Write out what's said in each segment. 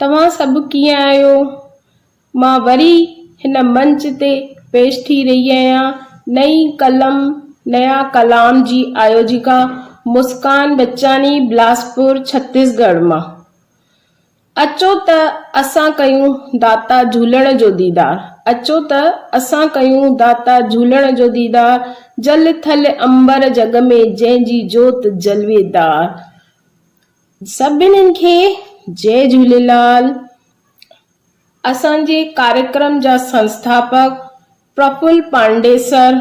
तव्हां सभु कीअं आहियो? मां वरी हिन मंच ते पेश थी रही आहियां नई कलम नया कलाम जी आयोजिका मुस्कान बच्चानी बिलासपुर छत्तीसगढ़ मां। अचो त असां कयूं दाता झूलण जो दीदार, अचो त असां कयूं दाता झूलण जो दीदार, जल थल अंबर जग में जंहिंजी जोत जलवेदार। सभिनीनि खे जय झूलेलाल। असांजे कार्यक्रम जा संस्थापक प्रफुल्ल पांडे सर,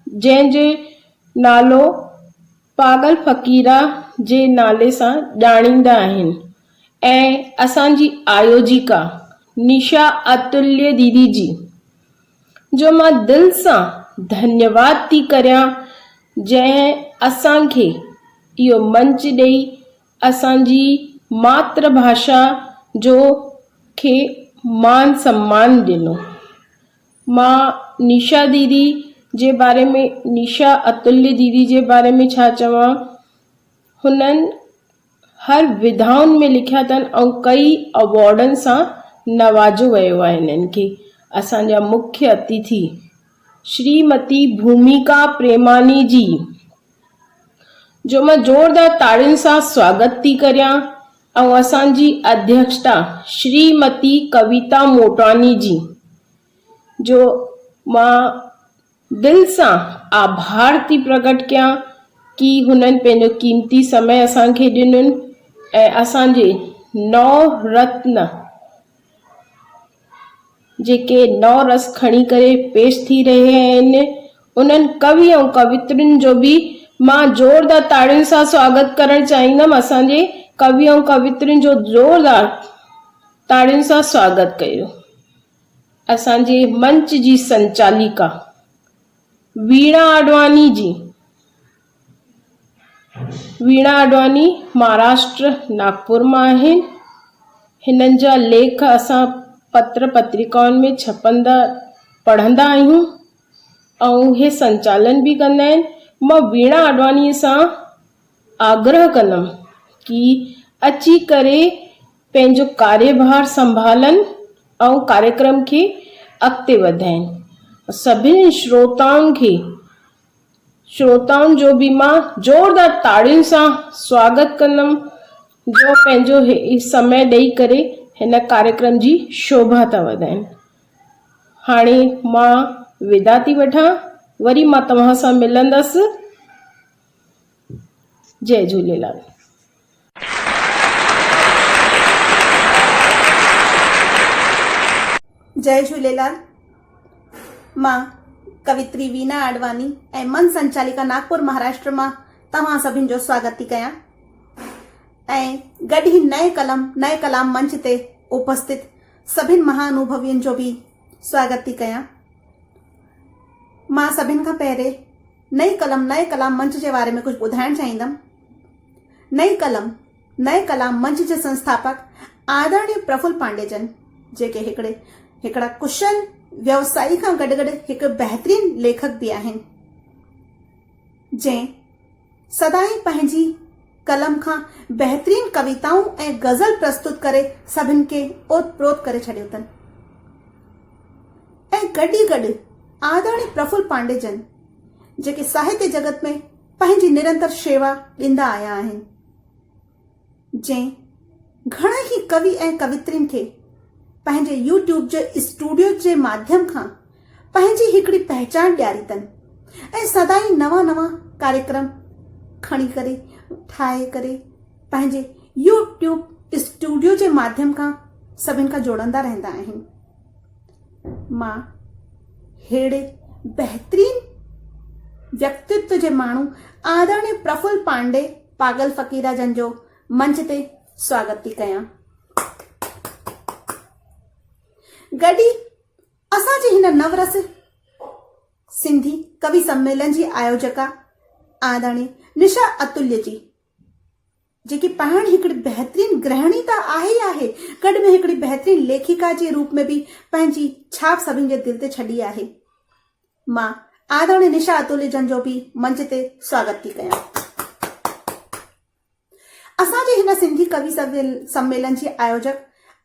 जंहिंजे नालो पागल फ़क़ीरा जे नाले सां ॼाणींदा आहिनि, ऐं असांजी आयोजिका निशा अतुल्य दीदी जी, जो मां दिल सां धन्यवाद थी करियां, जंहिं असांखे इहो मंच ॾेई असांजी मातृभाषा जो खे मान सम्मान ॾिनो। मां निशा दीदी जे बारे में, निशा अतुल्य दीदी जे बारे में छा चवां। हुननि हर विधाउनि में लिखिया अथनि ऐं कई अवॉर्डनि सां नवाजो वियो आहे हिननि खे। असांजा मुख्य अतिथि श्रीमती भूमिका प्रेमानी जी, जो मां ज़ोरदार ताड़ियुनि सां स्वागत थी करियां, ऐं असांजी अध्यक्षता श्रीमती कविता मोटवानी जी, जो मां दिल सां आभार थी प्रकट कयां कि हुननि पंहिंजो कीमती समय असांखे ॾिनुनि ऐं असांजे 9 रत्न जेके 9 रस खणी करे पेश थी रहे आहिनि, उन्हनि कवि ऐं कवित्रियुनि जो बि मां ज़ोरदार ताड़ियुनि सां स्वागत करणु चाहींदमि। असांजे कवि ऐं कवित्रियुनि जो ज़ोरदार ताड़ियुनि सां स्वागत कयो। असांजे मंच जी संचालिका वीणा आडवाणी जी, वीणा आडवाणी महाराष्ट्र नागपुर मां आहिनि। हिननि जा लेख असां पत्र पत्रिकाउनि में छपंदा पढ़ंदा आहियूं ऐं हे संचालन भी कंदा आहिनि। मां वीणा आडवाणीअ सां आग्रह कंदमि कि अची करे पंहिंजो कार्यभार संभालनि ऐं कार्यक्रम खे अॻिते वधाइनि। सभिनी श्रोताउनि जो भी मां ज़ोरदार ताड़ियुनि सां स्वागत कंदमि, जो पंहिंजो समय ॾेई करे हिन कार्यक्रम जी शोभा था वधाइनि। हाणे मां विदा थी वठां, वरी मां तव्हां सां मिलंदसि। जय झूलेलाल। जय झूलेलाल। मां कवित्री वीणा आडवाणी ऐं मन संचालिका नागपुर महाराष्ट्र मां तव्हां सभिनि जो स्वागत थी कयां ऐं गॾु ई नए कलाम मंच ते उपस्थित सभिनि महाअनुभवियुनि जो भी स्वागत थी कयां। मां सभिनि खां पहिरें नए कलाम मंच जे बारे में कुझु ॿुधाइणु चाहींदमि। नए कलाम मंच जे संस्थापक आदरणीय प्रफुल्ल पांडे जन, जेके हिकिड़ा कुशल व्यवसायी खां गॾु गॾु हिकु बहितरीन लेखक भी आहिनि, जंहिं सदाई पंहिंजी कलम खां बहितरीन कविताऊं ऐं गज़ल प्रस्तुत करे सभिनि खे ओतप्रोत करे छॾियो अथनि। ऐं गॾु गॾु आदरणीय प्रफुल्ल पांडे जन, जेके साहित्य जगत में पंहिंजी निरंतर शेवा ॾींदा आया आहिनि, जंहिं घणा ई कवि ऐं कवित्रियुनि खे पंहिंजे यूट्यूब जे स्टूडियो जे माध्यम खां पंहिंजी हिकिड़ी पहचान ॾियारी अथनि ऐं सदाई नवां कार्यक्रम खणी करे ठाहे करे पंहिंजे यूट्यूब स्टूडियो जे माध्यम खां सभिनि खां जोड़ंदा रहंदा आहिनि। मां हेड़े बहितरीन व्यक्तित्व जे माण्हू आदरणीय प्रफुल्ल पांडे पागल फ़क़ीरा जन जो मंच ते स्वागत थी कयां। गॾी असांजे हिन नवरस सिंधी कवि सम्मेलन जी आयोजका आदरणीय निशा अतुल्य जी, जेकी पाण हिकिड़ी बहितरीन गृहिणी त आहे, गॾ में हिकिड़ी बहितरीन लेखिका जे रूप में भी पंहिंजी छाप सभिनि जे दिल ते छॾी आहे। मां आदरणीय निशा अतुल्य जन जो भी मंच ते स्वागत थी कयां। असांजे हिन सिंधी कवि सम्मेलन जी आयोजक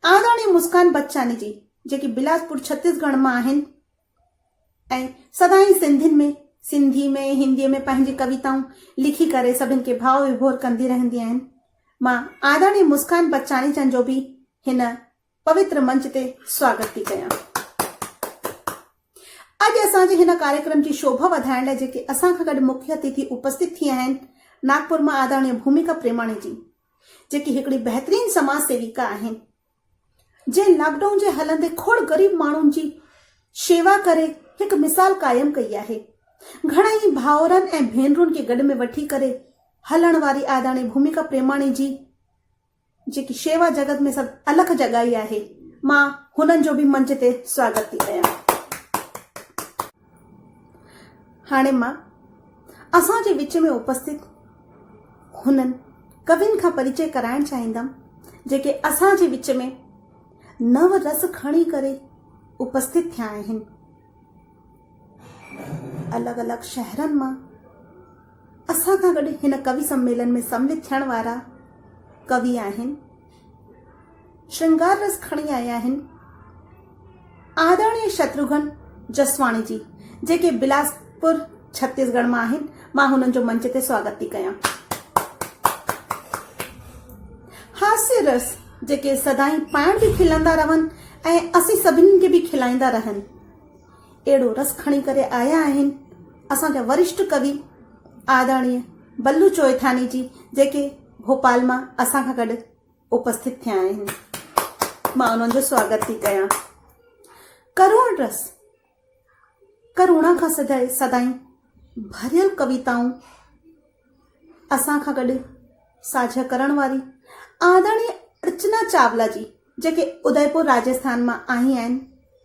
आदरणीय मुस्कान बच्चानी जी जेकी बिलासपुर छत्तीसगढ़ मां आहिनि ऐं सदाई सिंधी में हिंदी में पंहिंजी कविताऊं लिखी करे सभिनि खे भाव विभोर कंदी रहंदी आहिनि। मां आदरणीय मुस्कान बच्चानी जन जो भी हिन पवित्र मंच ते स्वागत थी कयां। अॼु असांजे हिन कार्यक्रम जी शोभा वधाइण लाइ जेके असां खां गॾु मुख्य अतिथि उपस्थित थी आहिनि, नागपुर मां आदरणीय भूमिका प्रेमाणी जी जेकी हिकिड़ी बहितरीन समाज सेविका आहिनि, जंहिं लॉकडाउन जे हलंदे खोड़ गरीब माण्हुनि जी शेवा करे हिकु मिसाल कायम कई आहे। घणेई भाउरनि ऐं भेनरुनि खे गॾ में वठी करे हलण वारी आदरणीय भूमिका प्रेमाणी जी जेकी शेवा जगत में सभु अलॻि जॻाई आहे, मां हुननि जो बि मंच ते स्वागत थी कयां। हाणे मां असांजे विच में उपस्थित हुननि कवियुनि खां परिचय कराइण चाहींदमि जेके असांजे विच में नव रस खणी करे उपस्थित थिया आहिनि। अलॻि अलॻि शहरनि मां असां खां गॾु हिन कवि सम्मेलन में सम्मिलित थियण वारा कवि आहिनि। श्रृंगार रस खणी आया आहिनि आदरणीय शत्रुघ्न जसवाणी जी जेके बिलासपुर छत्तीसगढ़ मां आहिनि। मां हुननि जो मंच ते स्वागत थी कयां। हास्य रस जेके सदाई पाण बि खिलंदा रहनि ऐं असीं सभिनी खे बि खिलाईंदा रहनि, अहिड़ो रस खणी करे आया आहिनि असांजा वरिष्ठ कवि आदरणीय बल्लू चोइथानी जी जेके भोपाल मां असां खां गॾु उपस्थित थिया आहिनि। मां उन्हनि जो स्वागत थी कयां। करुण रस, करुणा खां सदाई भरियल कविताऊं असां खां गॾु साझा करण वारी आदरणीय अर्चना चावला जी जेके उदयपुर राजस्थान मां आई आहिनि।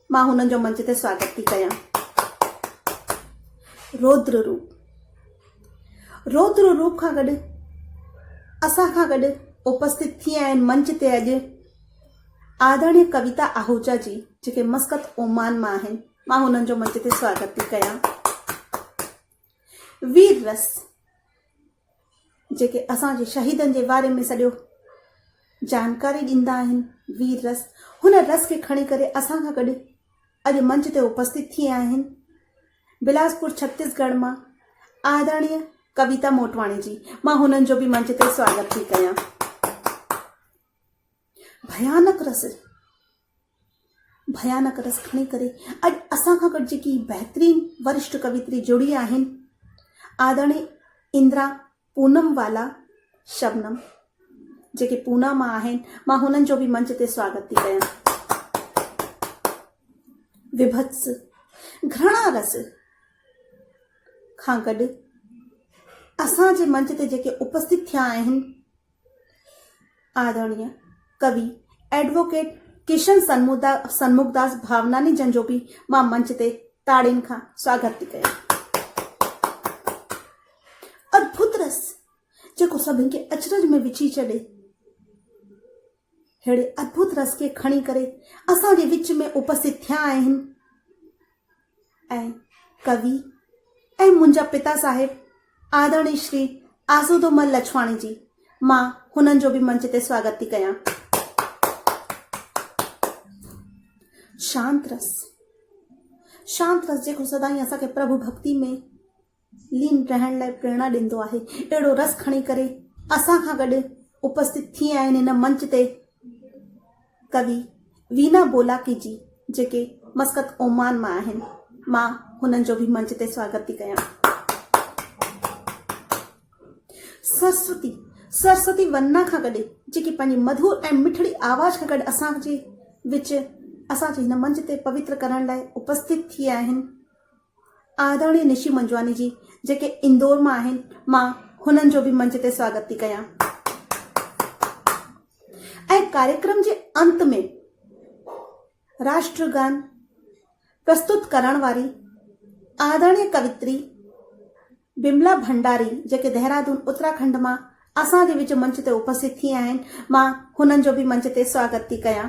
मां हुननि जो मंच ते स्वागत थी कयां। रौद्र रूप खां गॾु असां खां गॾु उपस्थित थी आहिनि मंच ते अॼु आदरणीय कविता आहूजा जी जेके मस्कत ओमान मां आहिनि। मां हुननि जो मंच ते स्वागत थी कयां। वीर रस जेके असांजे शहीदनि जे बारे में सॼो जानकारी ॾींदा आहिनि। वीर रस, हुन रस खे खणी करे असां खां गॾु अॼु मंच ते उपस्थित थी आहिनि बिलासपुर छत्तीसगढ़ मां आदरणीय कविता मोटवाणी जी। मां हुननि जो बि मंच ते स्वागत थी कयां। भयानक रस खणी करे अॼु असां खां गॾु जेकी बहितरीन वरिष्ठ कवित्री जुड़ी आहिनि आदरणीय इंदिरा पूनमवाला शबनम जेके पूना मां आहिनि। मां हुननि जो बि मंच ते स्वागत थी कयां। विभत्स घृणा रस खां गॾु असांजे मंच ते जेके उपस्थित थिया आहिनि आदरणीय कवि एडवोकेट किशन सन्मुखदास भावनानी जन जो बि मां मंच ते ताड़ियुनि खां स्वागत थी कयां। अद्भुत रस जेको सभिनि खे अचरज में विझी छॾे, अहिड़े अद्भुत रस खे खणी करे असांजे विच में उपस्थित थिया आहिनि ऐं कवि ऐं मुंहिंजा पिता साहिब आदरणीय श्री आसूदोमल लछवाणी जी। मां हुननि जो बि मंच ते स्वागत थी कयां। शांत रस जेको सदाई असांखे प्रभु भक्ति में लीन रहण लाइ प्रेरणा ॾींदो आहे, अहिड़ो रस खणी करे असां खां गॾु उपस्थित थी आहिनि हिन मंच ते कवि वीना बोलाकी जी जेके मस्कत ओमान मां आहिनि। मां हुननि जो बि मंच ते स्वागत थी कयां। सरस्वती वन्ना खां गॾु जेकी पंहिंजी मधुर ऐं मिठड़ी आवाज़ खां गॾु असांजे विच असांजे हिन मंच ते पवित्र करण लाइ उपस्थित थी आहिनि आदरणीय निशी मंजवानी जी जेके इंदौर मां आहिनि। मां हुननि जो बि मंच ते स्वागत थी कयां। ऐं कार्यक्रम जे अंत में राष्ट्रगान प्रस्तुत करण वारी आदरणीय कवित्री बिमला भंडारी जेके देहरादून उत्तराखंड मां असांजे विच मंच ते उपस्थित थी आहिनि। मां हुननि जो बि मंच ते स्वागत थी कयां।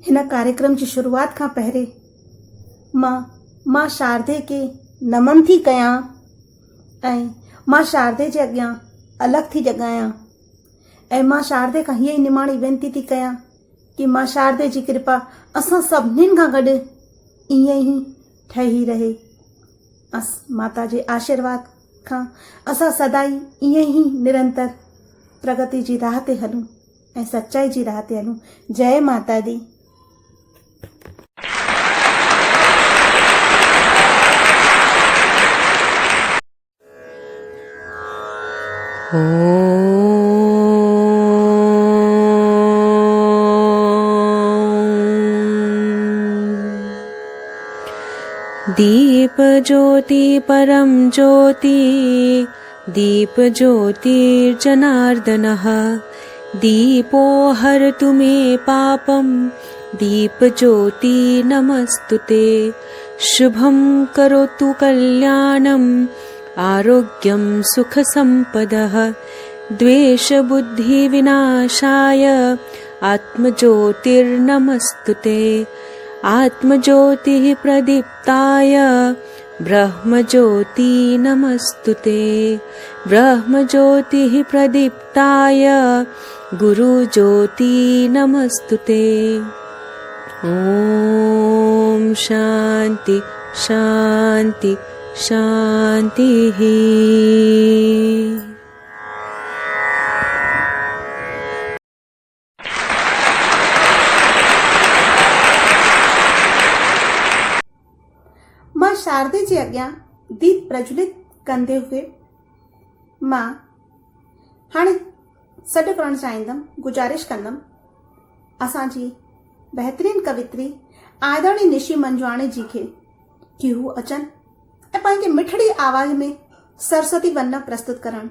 हिन कार्यक्रम जी शुरूआत खां पहिरें मां शारदे के नमन थी कयां ऐं मां शारदे जे अॻियां अलॻि थी जॻायां ऐं मां शारदे खां हीअ ई निमाणी वेनती थी कयां कि मां शारदे जी कृपा असां सभिनीनि खां गॾु ईअं ई ठही रहे। माता जे आशीर्वाद खां असां सदाई ईअं ई निरंतर प्रगति जी राह ते हलूं ऐं सच्चाई जी राह ते हलूं। जय माता दी। दीप ज्योति परम ज्योति दीप ज्योतिर्जनार्दनः दीपो हरतु मे पापं दीप ज्योति नमस्तुते। शुभं करोतु कल्याणं आरोग्यं सुख संपदः द्वेष बुद्धि विनाशाय आत्मज्योतिर्नमस्तुते। आत्मज्योतिः प्रदीप्ताय ब्रह्मज्योति नमस्तुते। ब्रह्मज्योतिः प्रदीप्ताय गुरुज्योति नमस्तुते। ॐ शान्ति शान्ति शान्तिः। मां शारदे जे अॻियां दीप प्रज्वलित कंदे हुए मां हाणे सॾु करणु चाहींदमि, गुज़ारिश कंदमि असांजी बहितरीन कवित्री आदरणी निशी मंजवाणी जी खे कि हू अचनि ऐं पंहिंजी मिठड़ी आवाज़ में सरस्वती वंदना प्रस्तुत करणु।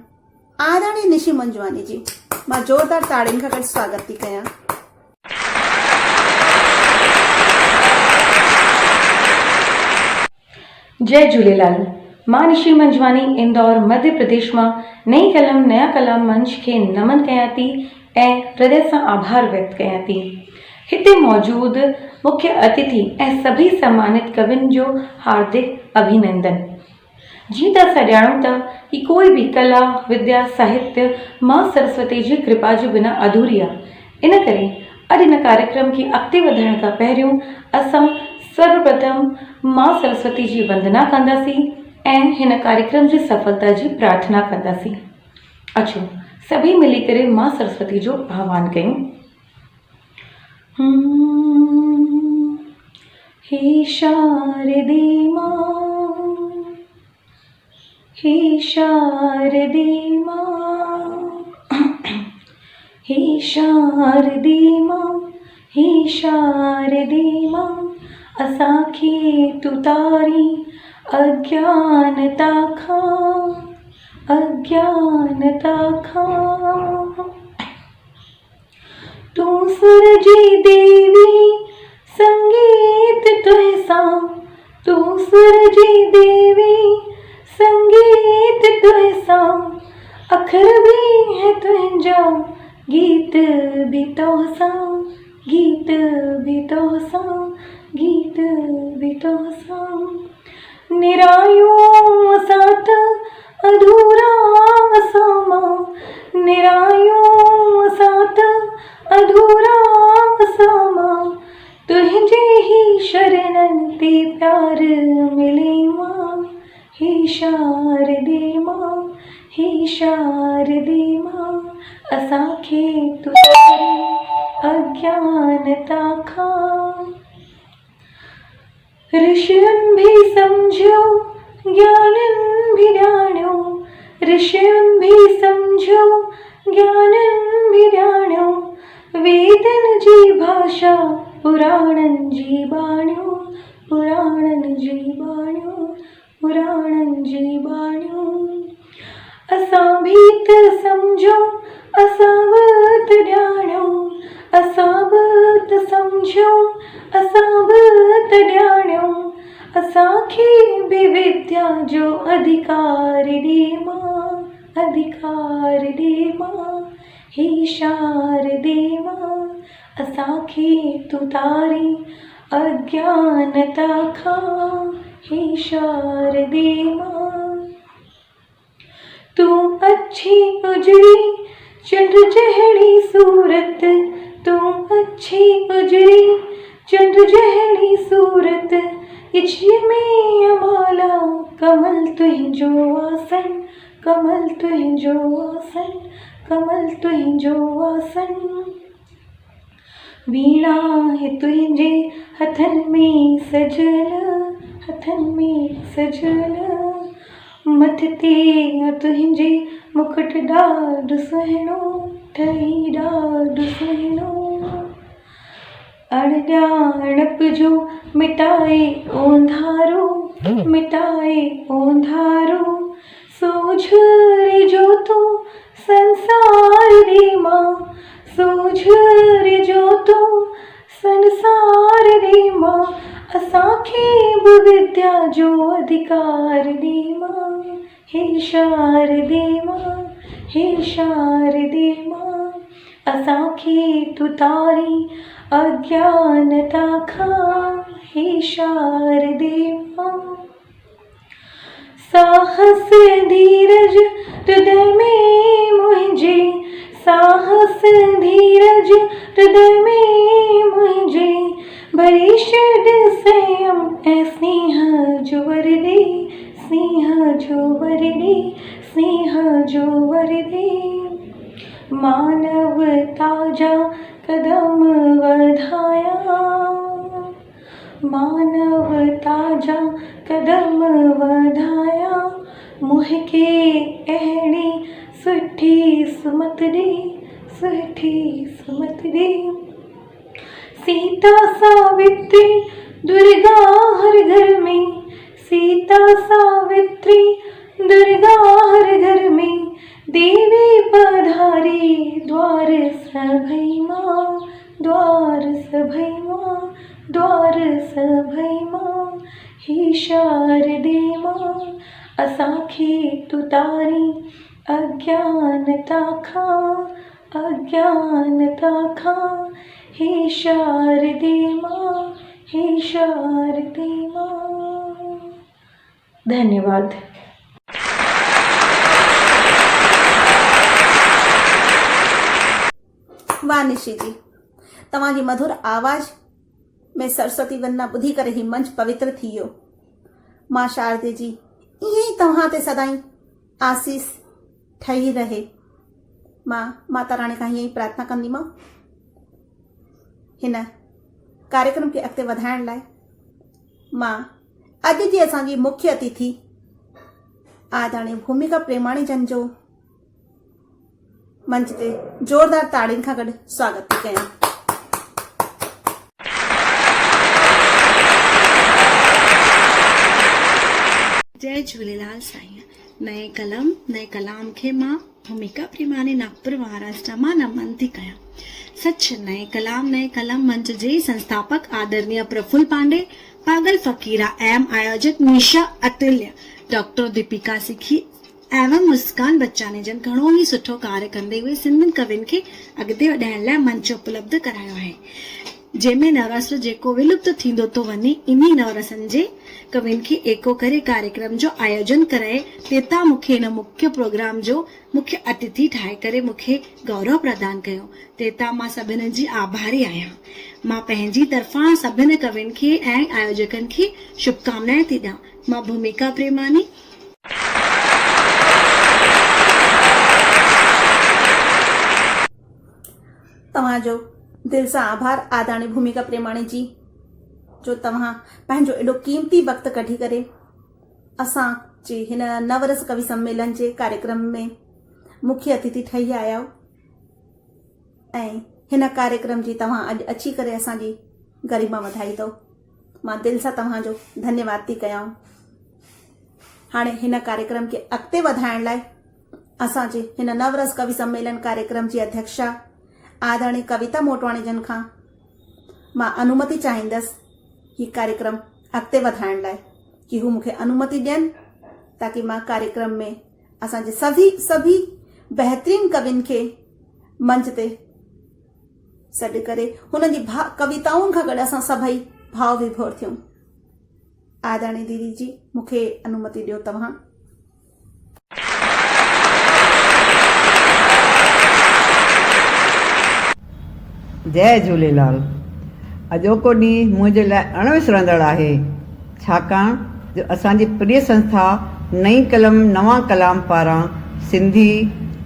आदरणी निशी मंजवाणी जी, मां ज़ोरदार ताड़ियुनि खां गॾु स्वागत थी कयां। जय झूलेलाल। मां निशी मंजवानी इंदौर मध्य प्रदेश मां नई कलम नया कलाम मंच खे नमन कयां थी ऐं हृदय सां आभार व्यक्त कयां थी। हिते मौजूद मुख्य अतिथि ऐं सभी सम्मानित कवियुनि जो हार्दिक अभिनंदन। जीअं त असां ॼाणूं था कि कोई भी कला विद्या साहित्य मां सरस्वती जी कृपा जे बिना अधूरी आहे। इन करे अॼु हिन कार्यक्रम खे अॻिते वधाइण खां पहिरियों असां सर्वप्रथम मां सरस्वती जी वंदना कंदासीं ऐं हिन कार्यक्रम जी सफलता जी प्रार्थना कंदासीं। अचो सभी मिली करे मां सरस्वती जो आह्वान कयूं। हे शारदे मां, हे शारदे मां, हे शारदे मां, हे शारदे मां, असांखे तू तारी अज्ञानता खां, अज्ञानता खां। तू सुर जी देवी संगीत तुझसां, तू सुर जी देवी संगीत तुझसां, अखर भी है तुझा गीत भी तोसां, गीत भी तोसां, गीत भी तोसां। निरायो साथ अधूरा सामा, निरायो साथ अधूरा सामा, तुझे ही शरणन ते प्यार मिले मां। हे शारदे मां, हे शारदे मां, असांखे तू तारी अज्ञानता खां। ऋषियुनि भी समझो ज्ञानन भी ॼाणियो, ऋषियुनि भी समझो ज्ञानन भी ॼाणियो, वेदन जी भाषा पुराणन जी बाणियो, पुराणन जी बाणियो, पुराणन जी बाणियो। असां भी त समझो, असां बि त ॼाणियो, असां बि त समझो, असां बि त ॼाणियो, असांखे भी विद्या जो अधिकार ॾे मां, अधिकार ॾे मां। हे शारदे मां, असांखे तू तारी अज्ञानता खां। हे शारदे मां, अच्छी उजड़ी चंद्र जहरी सूरत, तू अच्छी उजड़ी चंद्र जहरी सूरत, इश्क़ में अमाला कमल तुझो आसन, कमल तुझो आसन, कमल तुझो आसन। वीणा है तुझे हथन में सजल, हथन में सजल, मथते तुझे मुकुट ॾाढो सुहिणो, ठही ॾाढो सुहिणो। अणॼाणप जो मिटाए ओंधारो, मिटाए ओंधारो, सोझरे जो तू संसार रे मां, सोझरे जो तू संसार रे मां, असांखे बि विद्या जो अधिकार ॾे मां, हे शारदे मां, हे शारदे मां, असांखे तू तारी अज्ञानता खां, हे शारदे मां। साहस धीरज हृदय में मुझे, साहस धीरज हृदय में मुझे, भरी छॾ संयम ऐं स्नेह जो वर ॾे, स्नेह जो वर ॾे, स्नेह जो वर ॾे। मानवता जा कदम वधाया, मानवता जा कदम वधाया, मुझके अहिड़ी सुठी सुमत ॾे, सुठी सुमत ॾे। सीता सावित्री दुर्गा हर घर में, सीता सावित्री दुर्गा हर घर में, देवी पधारी द्वार सभई मां, द्वार सभई मां, द्वार सभई मां, हे शारदे मां, असांखे तू तारी अज्ञानता खां, अज्ञानता खां, हे शारदे मां, हे शारदे मां। धन्यवाद। वाह निशी जी, तव्हांजी मधुर आवाज़ में सरस्वती वंदना ॿुधी करे ही मंच पवित्र थी वियो। मां शारदे जी ईअं ई तव्हां ते सदाई आसीस ठही रहे। मां माता राणी खां हीअं ई प्रार्थना कंदीमांव। हिन कार्यक्रम खे अॻिते वधाइण लाइ मां अॼु जी असांजी मुख्य अतिथि आदरणीय भूमिका प्रेमाणी जन जो मंच ते जोरदार ताड़ियुनि खां गॾु स्वागत थी कयां। जय झूलेलाल साईं। नए कलम नए कलाम खे मां भूमिका प्रेमाणी नागपुर महाराष्ट्र मां नमन थी कयां। सच नए कलम मंच जे संस्थापक आदरणीय प्रफुल्ल पांडे, पागल फकीरा एवं आयोजक निशा अतुल्य, डॉक्टर दीपिका सिखी एवं मुस्कान बच्चानी जन घणो ई सुठो कार्य कंदे हुए सिंधियुनि कवियुनि खे अॻिते वधाइण लाइ मंच उपलब्ध करायो आहे, जंहिंमें नवरस जेको विलुप्त थींदो थो वञे, इन्ही नवरसनि जे कवियुनि खे एको करे कार्यक्रम जो आयोजन कराए तेता मूंखे हिन मुख्य प्रोग्राम जो मुख्य अतिथि ठाहे करे मूंखे गौरव प्रदान कयो। तेता मां सभिनी जी आभारी आहियां। मां पंहिंजी तरफ़ां सभिनी कवियुनि खे ऐं आयोजकनि खे शुभकामनाएं थी ॾियां। मां भूमिका प्रेमाणी। तव्हांजो दिल सां आभार आदरणीय भूमिका प्रेमाणी जी, जो तव्हां पंहिंजो एॾो क़ीमती वक़्तु कढी करे असांजे हिन नवरस कवि सम्मेलन जे कार्यक्रम में मुख्य अतिथि ठही आया आहियो ऐं हिन कार्यक्रम जी तव्हां अॼु अची करे असांजी गरिमा वधाई अथव। मां दिल सां तव्हांजो धन्यवाद थी कयां। हाणे हिन कार्यक्रम खे अॻिते वधाइण लाइ असांजे हिन नवरस कवि सम्मेलन कार्यक्रम जी अध्यक्षा आदरणीय कविता मोटवाणी जन खां मां अनुमति चाहींदसि हीउ कार्यक्रम अॻिते वधाइण लाइ कि हू मूंखे अनुमति ॾियनि ताकि मां कार्यक्रम में असांजे सभी बहितरीन कवियुनि खे मंच ते सॾु करे हुननि जी कविताउनि खां गॾु असां सभई भाव विभोर थियूं। आदरणीय दीदी जी, मूंखे अनुमति ॾियो तव्हां। जय झूलेलाल। अॼोको ॾींहुं मुंहिंजे लाइ अणविसरंदड़ आहे, छाकाणि जो असांजी प्रिय संस्था नई कलम नवां कलाम पारां सिंधी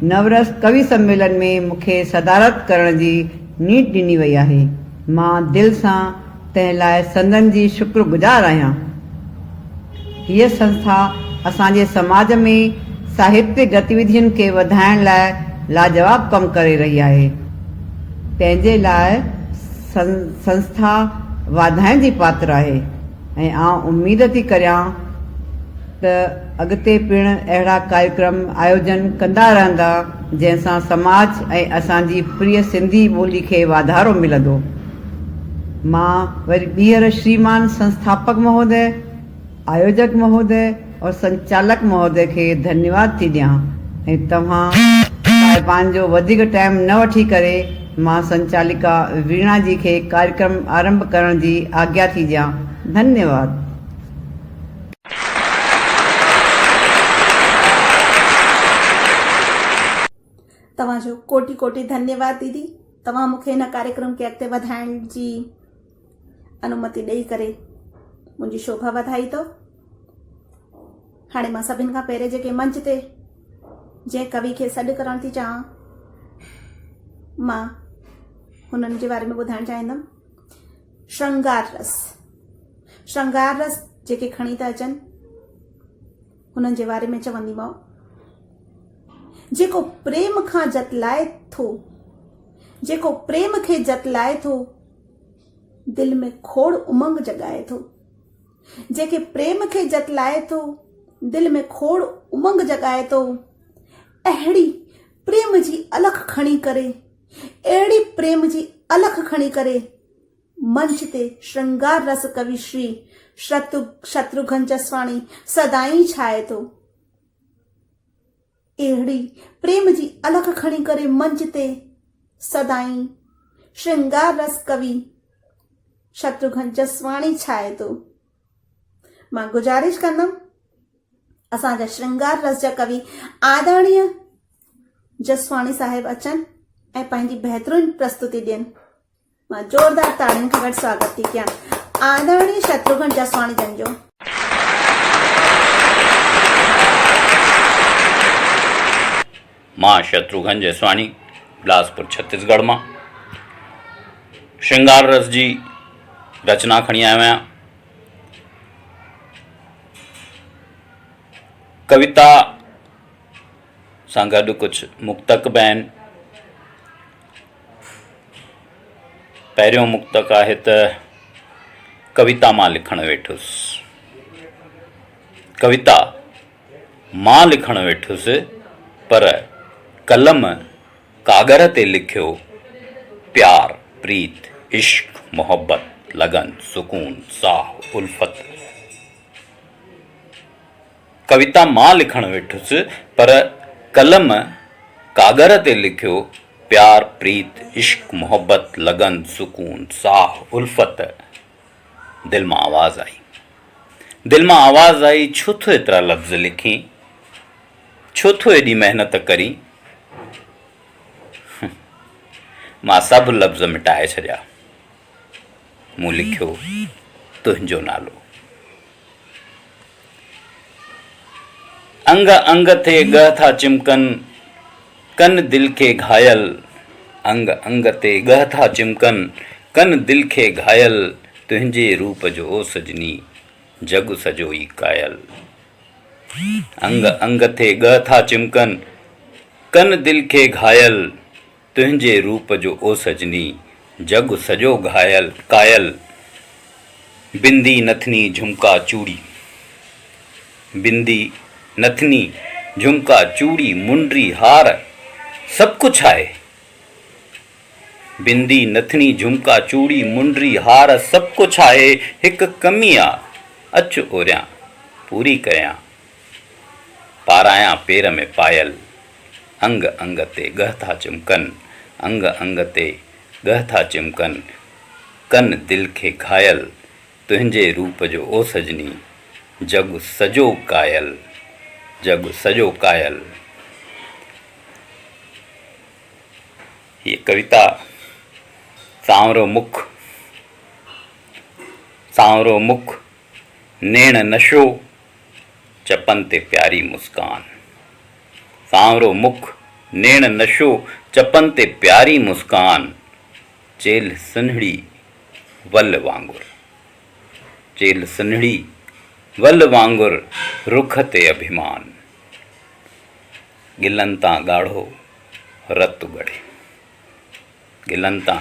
नवरस कवि सम्मेलन में मूंखे सदारत करण जी नीड ॾिनी वई आहे। मां दिलि सां तंहिं लाइ संदन जी शुक्रगुज़ार आहियां। हीअ संस्था असांजे समाज में साहित्य गतिविधियुनि खे वधाइण लाइ लाजवाब कमु करे रही आहे। तंहिंजे लाइ संस्था वाधाइण जी पात्र आहे ऐं आउं उमेद थी करियां त अॻिते पिणु अहिड़ा कार्यक्रम आयोजन कंदा रहंदा जंहिंसां समाज ऐं असांजी प्रिय सिंधी ॿोली खे वाधारो मिलंदो। मां वरी ॿीहर श्रीमान संस्थापक महोदय, आयोजक महोदय और संचालक महोदय खे धन्यवाद थी ॾियां ऐं तव्हां पंहिंजो वधीक टाइम न वठी करे मां संचालिका वीणा जी खे कार्यक्रम आरंभ करण जी आज्ञा थी ॾियां। धन्यवाद। तव्हांजो कोटि कोटि धन्यवाद दीदी। तव्हां मूंखे हिन कार्यक्रम खे अॻिते वधाइण जी अनुमति ॾेई करे मुंहिंजी शोभा वधाई थो। हाणे मां सभिनि खां पहिरें जेके मंच ते जंहिं कवि खे सॾु करणु थी चाहियां, मां हुननि जे बारे में ॿुधाइणु चाहींदमि। श्रृंगार रस जेके खणी था अचनि हुननि जे बारे में चवंदीमांव। जेको प्रेम खां जतलाए थो, जेको प्रेम खे जतलाए थो, दिल में खोड़ उमंग जगाए थो। जेके प्रेम खे जतलाए थो, दिल में खोड़ उमंग जगाए थो। अहिड़ी प्रेम जी अलख खणी करे, अहिड़ी प्रेम जी अलख खणी करे मंच ते श्रृंगार रस कवि श्री शत्रुघ्न जसवाणी सदाई छाए थो। अहिड़ी प्रेम जी अलख खणी करे मंच ते सदाई श्रृंगार रस कवि शत्रुघ्न जसवाणी छाए थो। मां गुजारिश कंदमि असांजा श्रृंगार रस जा कवि आदरणीय जसवाणी साहिब अचनि ऐं पंहिंजी बहितरीन प्रस्तुति ॾियनि। मां जोरदार ताड़ियुनि खां गॾु स्वागत थी कयां आदरणीय शत्रुघ्न जसवाणी जन जो। मां शत्रुघ्न जसवाणी बिलासपुर छत्तीसगढ़ मां श्रृंगार रस जी रचना खणी आयो आहियां। कविता सां गॾु कुझु मुक्तक बि आहिनि। पहिरियों मुक्तक आहे त कविता मां लिखणु वेठुसि। कविता मां लिखणु वेठुसि पर कलम कागर ते लिखियो, प्यार प्रीत इश्क मोहब्बत लगन सुकून साह उल्फत। कविता मां लिखणु वेठुसि पर कलम कागर ते लिखियो, प्यार प्रीत इश्क मोहब्बत लगन सुकून साह उल्फत। दिल मां आवाज़ आई, दिल मां आवाज़ आई, छो तो एतिरा लफ़्ज़ लिखी, छो तो एॾी महिनत करी। मां सभु लफ़्ज़ मिटाए छॾिया, मूं लिखियो तुंहिंजो नालो। अंग अंग ते ॻह था चिमकनि, कन दिल खे घायल। अंग अंग ते ॻह था चिमकनि, कन दिल खे घायल। तुंहिंजे रूप जो ओ सजनी जग सजो ई कायल। अंग अंग ते ॻह था चिमकनि, कन दिल खे घायल। तुंहिंजे रूप जो ओ सजनी जग सजो घायल कायल। बिंदी नथनी झुमका चूड़ी, बिंदी नथनी झुमका चूड़ी मुंडरी हार सब कुछ आहे। बिंदी नथनी झुमका चूड़ी मुंडरी हार सब कुछ आहे। हिक कमी आ, अच ओरियां पूरी करियां, पारायां पेर में पायल। अंग अंग ते ॻह था चिमकनि, अंग अंग ते ॻह था चिमकनि, कन दिल खे घायल। तुंहिंजे रूप जो ओ सजनी जग सजो कायल, जग सजो कायल। ये कविता सांवरो मुख नेण नशो चपन ते प्यारी मुस्कान। सांवरो मुख नेण नशो चपन ते प्यारी मुस्कान। चेल सन्हड़ी वल वांगुर, चेल सन्हड़ी वल वांगुर रुख ते अभिमान। गिलंता गाढ़ो रत गड़े, गिलंता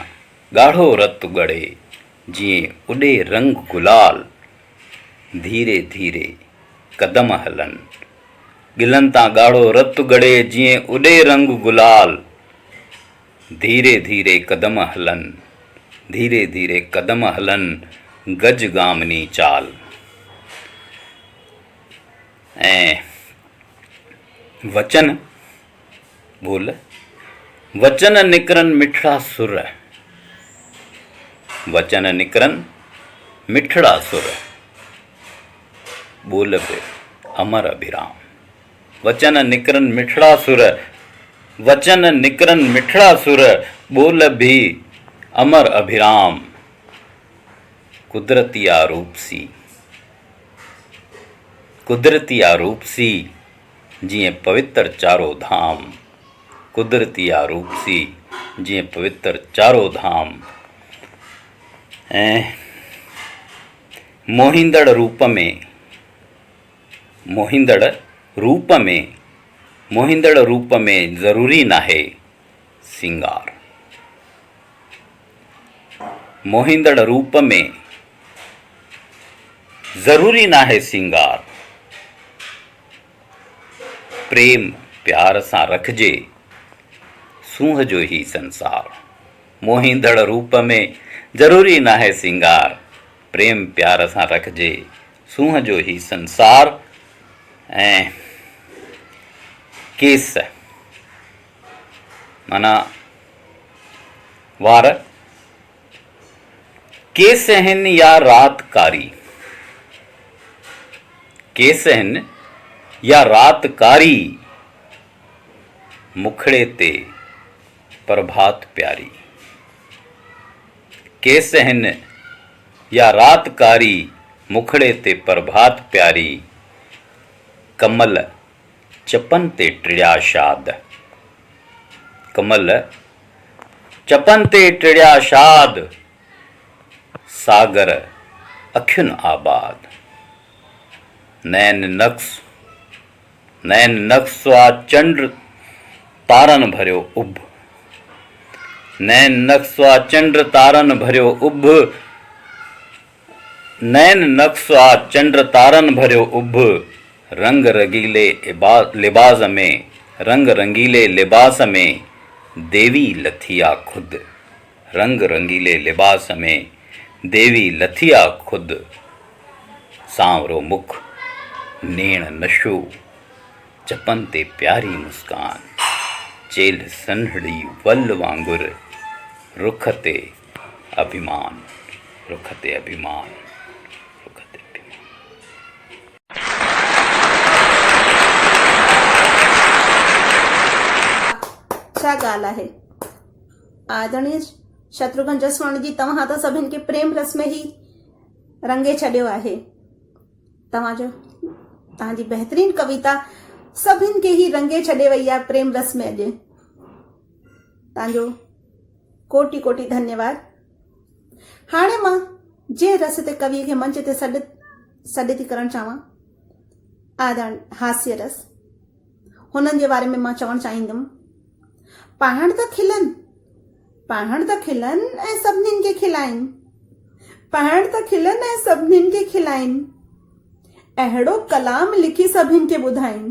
गाढ़ो रत गड़े जिए उड़े रंग गुलाल। धीरे धीरे कदम हलन, गिलंता गाढ़ो रत गड़े जिए उड़े रंग गुलाल। धीरे धीरे कदम हलन, धीरे धीरे कदम हलन गज गामनी चाल। ऐं वचन बोल, वचन निकरन मिठड़ा सुर, वचन निकरन मिठड़ा सुर। बोल पे अमर अभिराम, वचन निकरन मिठड़ा सुर, वचन निकरन मिठड़ा सुर। बोल भी अमर अभिराम। कुदरती आरूप सी, कुदरती आरूप सी जिए पवित्र चारो धाम। कुदरती आरूप सी जिए पवित्र चारो धाम। ऐं मोहिंदड़ रूप में, मोहिंदड़ रूप में, मोहिंदड़ रूप में ज़रूरी नाहे सिंगार। मोहिंदड़ रूप में ज़रूरी नाहे सिंगार। प्रेम प्यार सां रखजे सूंह जो ही संसार। मोहिंदड़ रूप में ज़रूरी नाहे सिंगार। प्रेम प्यार सां रखजे सूंह जो ही संसार। ऐं केस माना वार, केस हिन या रात कारी, केस हिन या रात कारी। मुखड़े ते प्रभात प्यारी, केस हिन या रात कारी। मुखड़े ते प्रभात प्यारी। कमल चपन ते टिड़िया शाद, कमल चपन ते टिड़िया शाद। सागर अखियुन आबाद। नैन नक्स, नैन नक्सवा चंद्र तारन भरियो उभ। नैन नक्सवा चंद्र तारन भरियो उभ। नैन नक्सवा चंद्र तारन भरियो उभ। रंग रंगीले लिबास में, रंग रंगीले लिबास में देवी लथिया खुद। रंग रंगीले लिबास में देवी लथिया खुद। सांवरो मुख नेण नशो चपन ते प्यारी मुस्कान। चेल सन्हड़ी वल वांगुर रुख ते अभिमान। रुख ते अभिमान, रुख ते अभिमान। छा ॻाल्हि आहे। आदरणीय शत्रुघ्न जसवाणी जी, तव्हां त सभिनि खे प्रेम रस में ई रंगे छॾियो आहे। तव्हांजी बहितरीन कविता सभिनि खे ई रंगे छॾे वई आहे प्रेम रस में। अॼु तव्हांजो कोटि कोटि धन्यवाद। हाणे मां जंहिं रस ते कवीअ खे मंच ते सॾु थी करणु चाहियां, आदरण हास्य रस, हुननि जे बारे में मां चवणु चाहींदुमि। पहाड़ त खिलनि, पहाड़ त खिलनि ऐं सभिनीनि खे खिलाइनि। पहाड़ त खिलनि ऐं सभिनीनि खे खिलाइनि। अहिड़ो कलाम लिखी सभिनि खे ॿुधाइनि।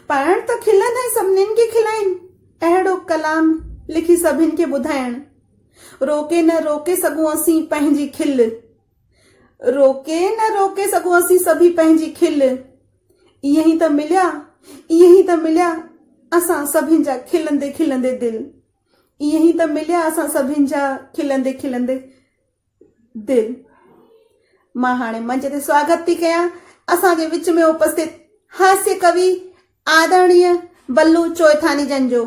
पहाड़ त खिलनि ऐं सभिनीनि खे खिलाइनि। अहिड़ो कलाम लिखी सभिनि खे ॿुधाइण। रोके न रोके सघूं असीं पंहिंजी खिल। रोके न रोके सघूं असीं सभी पंहिंजी खिल। ईअं ई त मिलिया, ईअं ई त मिलिया असां सभिनि जा खिलंदे खिलंदे दिल। ईअं ई त मिलिया असां सभिनि जा खिलंदे खिलंदे दिल। मां हाणे मंच ते स्वागत थी कयां असांजे विच में उपस्थित हास्य कवि आदरणीय बल्लू चोइथानी जन जो।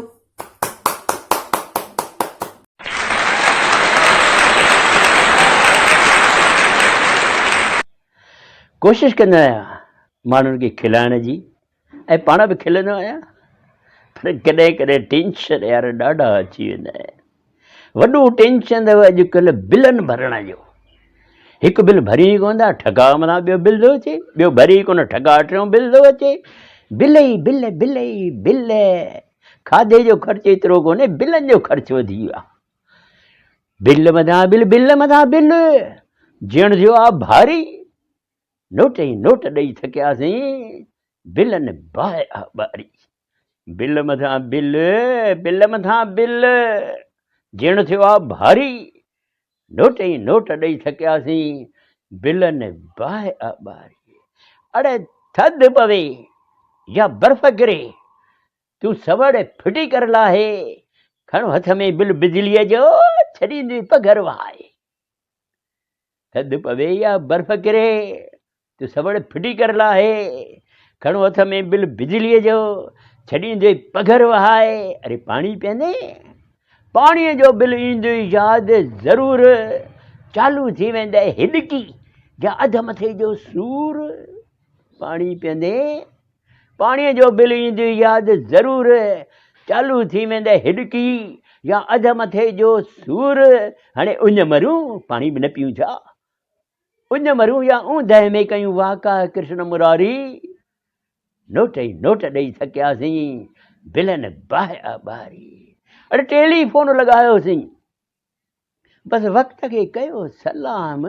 कोशिशि कंदो आहियां माण्हुनि खे खिलाइण जी ऐं पाण बि खिलंदो आहियां, पर कॾहिं कॾहिं टेंशन यार ॾाढा अची वेंदा आहिनि। वॾो टेंशन अथव अॼुकल्ह बिलनि भरण जो। हिकु बिल भरी कोन था, ठगा मथां ॿियो बिल थो अचे, ॿियो भरी कोन, ठगा टियों बिल थो अचे। बिल ई बिल, बिल ई बिल। खाधे जो ख़र्चु एतिरो कोन्हे, बिलनि जो ख़र्चु वधी वियो आहे। बिल मथां बिल, बिल मथां बिल। ॼण थियो आहे भारी। नोट ई नोट ॾेई थकियासीं, बिलनि बाहि ॿारी। बिल मथां बिल, बिल मथां बिल। ॼण थियो आहे भारी। नोट ई नोट ॾेई थकियासीं, बिलनि बाहि ॿारी। अड़े थधि पवे या बर्फ़ किरे, तूं सवड़ फिटी कर लाहे, खणो हथ में बिल बिजलीअ जो, छॾींदी पघर वहाए। थधि पवे या बर्फ़ किरे, तूं सवड़ फिटी कर लाहे, खणो हथ में बिल बिजलीअ जो, छॾींदे पघर वहाए। अरे पाणी पीअंदे, पाणीअ जो बिल ईंदे यादि ज़रूर, चालू थी वेंदे हिॾकी या अध मथे जो सूर। पाणी पीअंदे पाणीअ जो बिल ईंदे यादि ज़रूर, चालू थी वेंदे हिॾकी या अध मथे जो सूर। हाणे उञ मरूं पाणी बि न पीऊं छा? उञ मरूं या ऊंदहि में कयूं वाका कृष्ण मुरारी। नोट ई नोट ॾेई थकियासीं, बिलनि बाहि ॿारी। अरे टेलीफोन लॻायोसीं, बसि वक़्त खे कयो सलाम,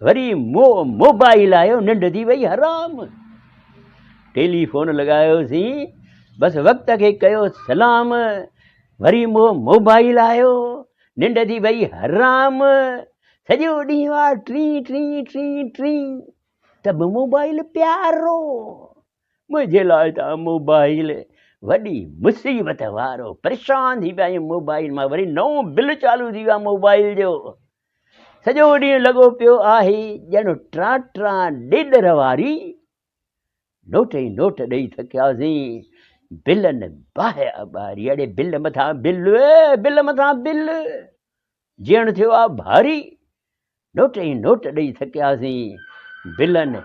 वरी मोबाइल आयो, निंड थी वई हराम। टेलीफोन लॻायोसीं, बसि वक़्त खे कयो सलाम, वरी मोबाइल आयो, निंड थी वई हराम। सॼो ॾींहुं आहे टी टी टी टी, त बि मोबाइल प्यारो। मुंहिंजे लाइ त मोबाइल वॾी मुसीबत वारो। परेशान थी पिया आहियूं मोबाइल मां, वरी नओं बिल चालू थी वियो आहे मोबाइल जो। सॼो ॾींहुं लॻो पियो आहे ॼण ट्रा ॾेॾर वारी। नोट ई नोट ॾेई थकियासीं, बिलनि बाहि ॿारी। अड़े बिल मथां बिल, बिल मथां बिल। ॼण थियो आहे भारी। नोट ई नोट ॾेई थकियासीं, बिलनि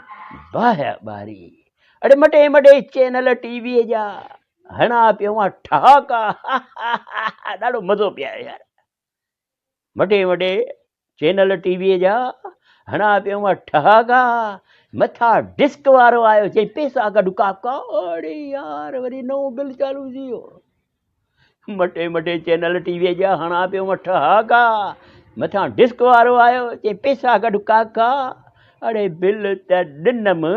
बाहि ॿारी। अड़े मटे मटे चैनल टीवीअ जा हणा पियो आहे ठहाका। ॾाढो मज़ो पिया यार। मटे मटे चैनल टीवीअ जा हणा पियो आहे ठहाका। मथां डिस्क वारो आयो, चई पैसा कढ काका। अड़े यार वरी नओं बिल चालू थी वियो। मटे मटे चैनल टीवीअ जा हणा पियो आहे ठहाका। मथां डिस्क वारो आयो, चई पैसा कढ काका। अड़े बिल त ॾिनमि,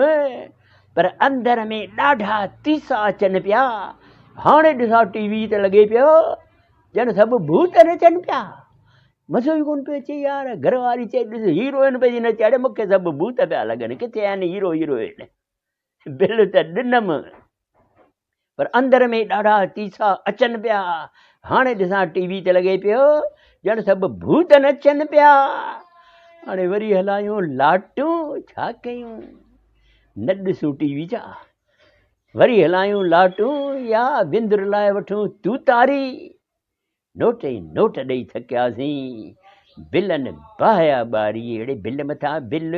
पर अंदर में ॾाढा तीसा अचनि पिया। हाणे ॾिसां टीवी ते लॻे पियो ॼण सभु भूत नचनि पिया। मज़ो ई कोन पियो अचे यार। घरवारी चए ॾिस हीरोइन पई नचे, अड़े मूंखे सभु भूत पिया लॻनि, किथे आहिनि हीरो हीरोइन। बिल त ॾिनमि, पर अंदर में ॾाढा तीसा अचनि पिया। हाणे ॾिसां टीवी ते लॻे पियो ॼण सभु भूत नचनि पिया। हाणे वरी हलायूं लाटूं, छा कयूं, न ॾिसूं टीवी छा? वरी हलायूं लाटूं या विंदुर लाइ वठूं तूतारी। नोट ई नोट ॾेई थकियासीं, बिलनि बाहि ॿारी। अड़े बिल मथां बिल,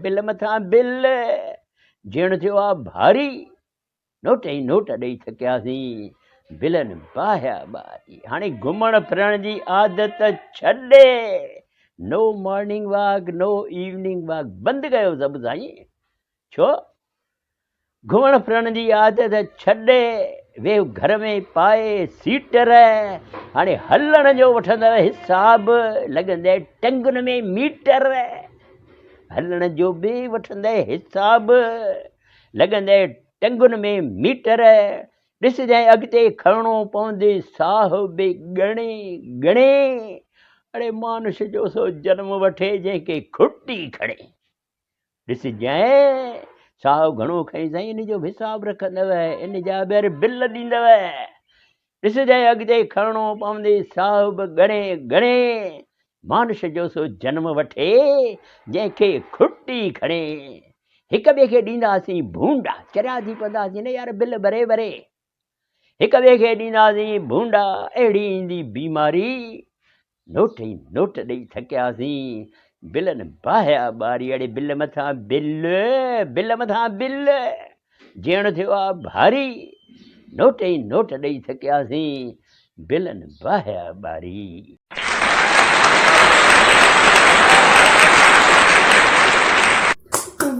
बिल मथां बिल। ॼण थियो आहे भारी। नोट ई नोट ॾेई थकियासीं, बिलनि बाहि ॿारी। हाणे घुमण फिरण जी आदत छॾे। नो मॉर्निंग वॉक, नो इवनिंग वॉक, बंदि कयो सभु साईं। छो? घुमण फिरण जी आदत छॾे, वेह घर में पाए सीटर। हाणे हलण जो वठंदव हिसाब, लॻंदे टंगुनि में मीटर। हलण जो बि वठंदे हिसाब, लॻंदे टंगुनि में मीटर। ॾिसजांइ अॻिते खणणो पवंदे साहु बि ॻणे ॻणे। अड़े मानुष जो सो जनम वठे जंहिंखे खुटी खणे। ॾिसजांइ साहु घणो खई साईं, इन जो हिसाब रखंदव, इन जा ॿीहर बिल ॾींदव। ॾिसजांइ अॻिते खणणो पवंदे साहु बि ॻणे ॻणे। मानुष जो सो जनम वठे जंहिंखे खुटी खणे। हिक ॿिए खे ॾींदासीं भूंडा, चरिया थी पवंदासीं न यार बिल भरे भरे। हिक ॿिए खे ॾींदासीं भूंडा, अहिड़ी ईंदी बीमारी। नोट ई नोट ॾेई थकियासीं, बिलनि बाहिया ॿारी अड़े बिल मथां बिल मथां बिल जीअण थियो आहे भारी नोट ई नोट ॾेई थकियासीं बिलनि बाहिया ॿारी।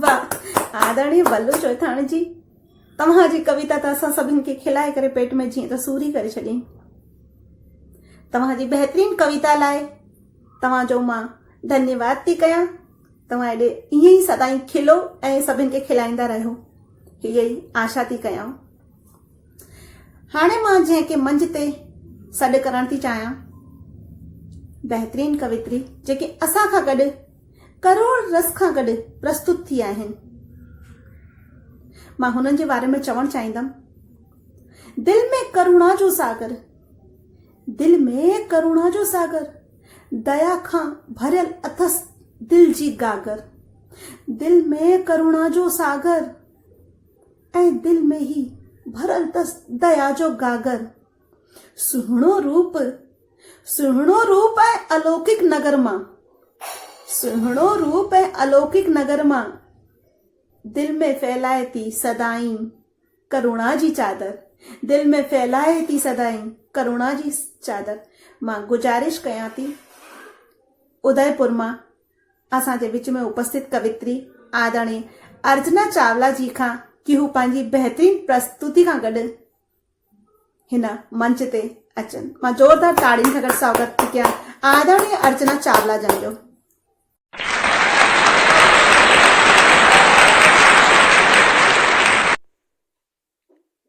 वाह आदरणीय बल्लू चोइथाणी जी, तव्हांजी कविता त असां सभिनि खे खिलाए करे पेट में जीअं त सूरी करे छॾियईं। तव्हांजी बहितरीन कविता लाइ तव्हांजो मां धन्यवाद थी कयां। तव्हां एॾे ईअं ई सदाईं खिलो ऐं सभिनि खे खिलाईंदा रहियो, हीअ ई आशा थी कयां। हाणे मां जंहिंखे मंच ते सॾु करण थी चाहियां, बहितरीन कवित्री जेके असां खां गॾु करोड़ रस खां गॾु प्रस्तुत थी आहिनि, मां हुननि जे बारे में चवणु चाहींदमि। दिल में करुणा जो सागर, दिल में करुणा जो सागर, दया खां भरियल अथस दिल जी गागर। दिल में करुणा जो सागर ऐं दिल में ही भरल अथस दया जो गागर। सुहिणो रूप ऐं अलौकिक नगर मां, सुहिणो रूप ऐं अलौकिक नगर मां दिल में फैलाए थी सदाईं करुणा जी चादर। दिल में फैलाए थी सदाईं करुणा जी चादर। मां गुजारिश कयां थी उदयपुर मां असांजे विच में उपस्थित कवित्री आदरणीय अर्चना चावला जी खां कि हू पंहिंजी बहितरीन प्रस्तुति खां गॾु हिन मंच ते अचनि। मां ज़ोरदार ताड़ियुनि सां गॾु स्वागत थी कयां आदरणीय अर्चना चावला जन जो।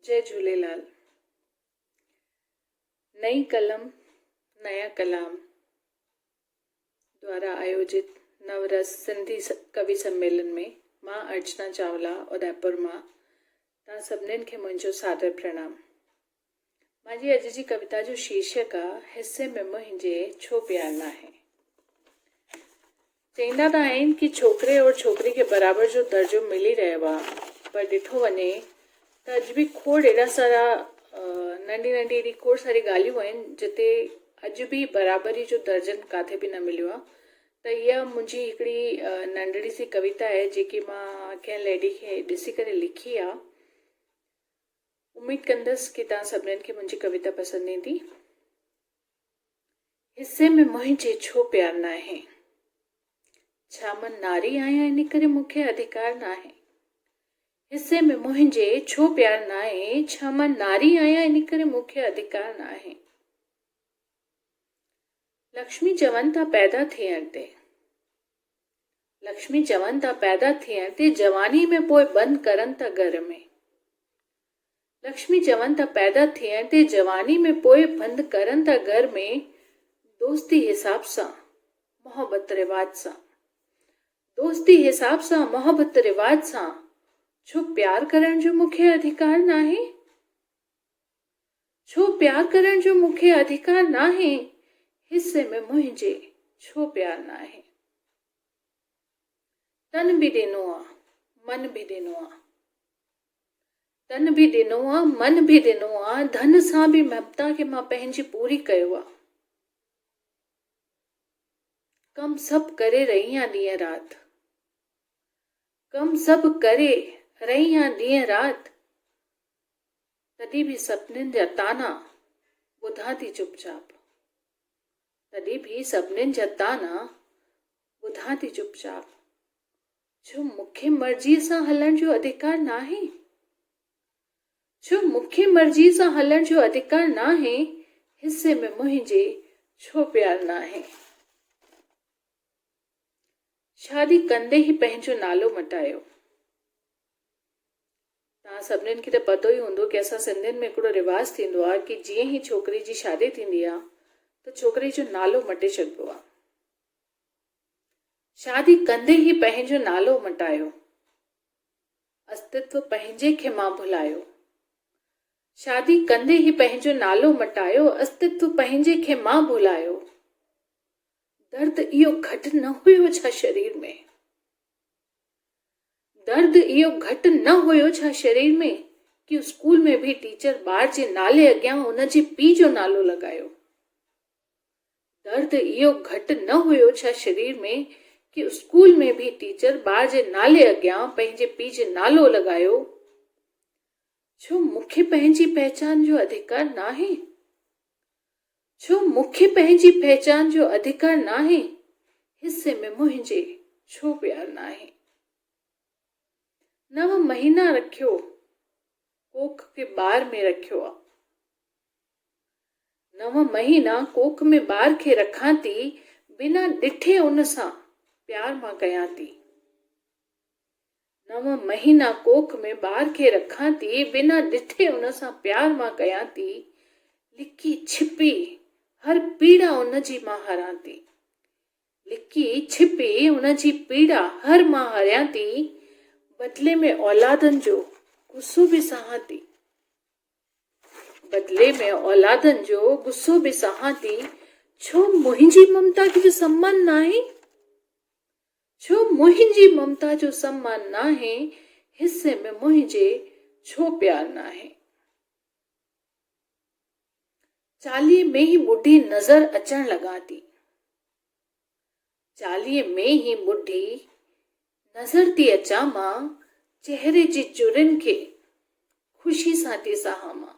जय झूलेलाल। नई कलम नया कलाम द्वारा आयोजित नवरस सिंधी कवि सम्मेलन में मां अर्चना चावला उदयपुर मां तव्हां सभिनीनि खे मुंहिंजो सादर प्रणाम। मुंहिंजी अॼु जी कविता जो शीर्षक आहे हिस्से में मुंहिंजे छो प्यार न आहे। चईंदा त आहिनि कि छोकिरे और छोकिरी खे बराबरि जो दर्जो मिली रहियो आहे, पर ॾिठो वञे त अॼु बि खोड़ एॾा सारा नंढी नंढी एॾी खोड़ सारी ॻाल्हियूं आहिनि जिते अॼु बि बराबरी जो दर्जन किथे बि न मिलियो आहे। त इहा मुंहिंजी हिकिड़ी नंढड़ी सी कविता आहे जेकी मां कंहिं लेडी खे ॾिसी करे लिखी आहे। उमेद कंदसि कि तव्हां सभिनीनि खे मुंहिंजी कविता पसंदि ईंदी। हिस्से में मुंहिंजे छो प्यार न आहे, छा मां नारी आहियां इन करे मूंखे अधिकार न आहे। हिस्से में मुंहिंजे छो प्यार न आहे, छा मां नारी आहियां इन करे मूंखे अधिकार न आहे। लक्ष्मी चवनि था पैदा थियण ते, लक्ष्मी चवनि था पैदा थियण ते जवानी में पोइ बंदि करनि था घर में। लक्ष्मी चवनि था पैदा थियण ते जवानी में पोइ बंदि करनि था घर में। दोस्ती हिसाब सां मोहब्बत रिवाज सां, दोस्ती हिसाब सां मोहब्बत रिवाज सां, छो प्यार करण जो मूंखे अधिकार न आहे। छो प्यार करण जो मूंखे अधिकार न आहे। हिस्से में मुंहिंजे छो प्यार न आहे। तन बि ॾिनो आहे, मन बि ॾिनो आहे, तन बि ॾिनो आहे, मन बि ॾिनो आहे, धन सां बि ममता खे मां पंहिंजी पूरी कयो आहे। कम सभु करे रही आहियां ॾींहं राति, कम सभु करे रही आहियां ॾींहं राति, तॾहिं बि सपननि जा ताना ॿुधां थी चुपचाप, तॾहिं बि सपननि जा ताना ॿुधां थी चुपचाप। छो मूंखे मर्ज़ीअ सां हलण जो अधिकार न आहे। छो मूंखे मर्ज़ीअ सां हलण जो अधिकार न आहे। हिस्से में मुंहिंजे छो प्यार न आहे। शादी कंदे ई पंहिंजो नालो मटायो। तव्हां सभिनीनि खे त पतो ई हूंदो कि असां सिंधियुनि में हिकिड़ो रिवाज़ थींदो आहे कि जीअं ई छोकिरी जी शादी थींदी आहे त छोकिरी जो नालो मटे छॾिबो आहे। शादी कंदे ई पंहिंजो नालो मटायो, अस्तित्व पंहिंजे खे मां भुलायो। शादी कंदे ई पंहिंजो नालो मटायो, अस्तित्व पंहिंजे खे मां भुलायो। दर्द इहो घटि न हुयो छा शरीर में, दर्द इहो घटि न हुयो छा शरीर में कि स्कूल में भी टीचर ॿार जे नाले अॻियां हुन जे पीउ जो नालो लॻायो। दर्द इहो घटि न हुयो छा शरीर में कि स्कूल में भी टीचर ॿार जे नाले अॻियां पंहिंजे पीउ जो नालो लॻायो। छो मूंखे पंहिंजी पहचान जो अधिकार नाहे? छो मूंखे पंहिंजी पहचान जो अधिकार नाहे? हिस्से में मुंहिंजे छो प्यार नाहे? 9 महीना रखियो, कोख के ॿार में रखियो आ। 9 महीना कोख में ॿार खे रखां थी, बिना ॾिठे उन सां प्यार मां कयां थी। 9 महीना कोख में ॿार खे रखां थी, बिना ॾिठे उन सां प्यार मां कयां थी। लिकी छिपी हर पीड़ा उन जी मां हरां थी। लिकी छिपी उन जी पीड़ा हर मां हरियां थी। बदले में औलादनि जो गुस्सो बि सहां थी। बदले में औलादनि जो गुस्सो बि सहां थी। छो मुंहिंजी ममता जो सम्मान नाहे? छो मुंहिंजी ममता जो सम्मान नाहे? हिस्से में मुंहिंजे छो प्यार नाहे? 40 में ही ॿुढी नज़र अचण लॻा थी। 40 में ही ॿुढी नज़र थी अचां मां, चेहरे जी जुरिन खे ख़ुशी सां थी सहां मां।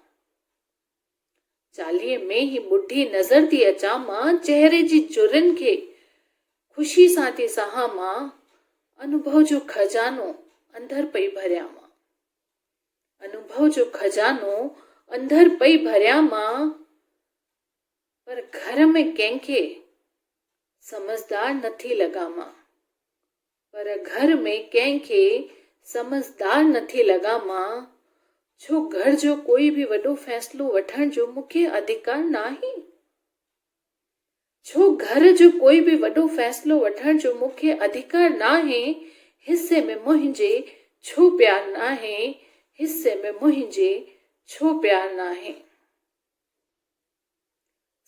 40 में ही ॿुढी नज़र थी अचां मां, चेहरे जी जुरिन खे ख़ुशी सां थी सहां मां। अनुभव जो खजानो अंदर पई भरियां मां। अनुभव जो खजानो अंदर पई भरियां मां। पर घर में कंहिंखे समझदार नथी लॻा मां। पर घर में कंहिंखे समझदार नथी लॻा मां। छो घर जो कोई भी वॾो फ़ैसिलो वठण जो मूंखे अधिकार नाहे? छो घर जो कोई भी वॾो फ़ैसिलो वठण जो मूंखे अधिकार नाहे? हिस्से में मुंहिंजे छो प्यार नाहे? हिस्से में मुंहिंजे छो प्यार नाहे?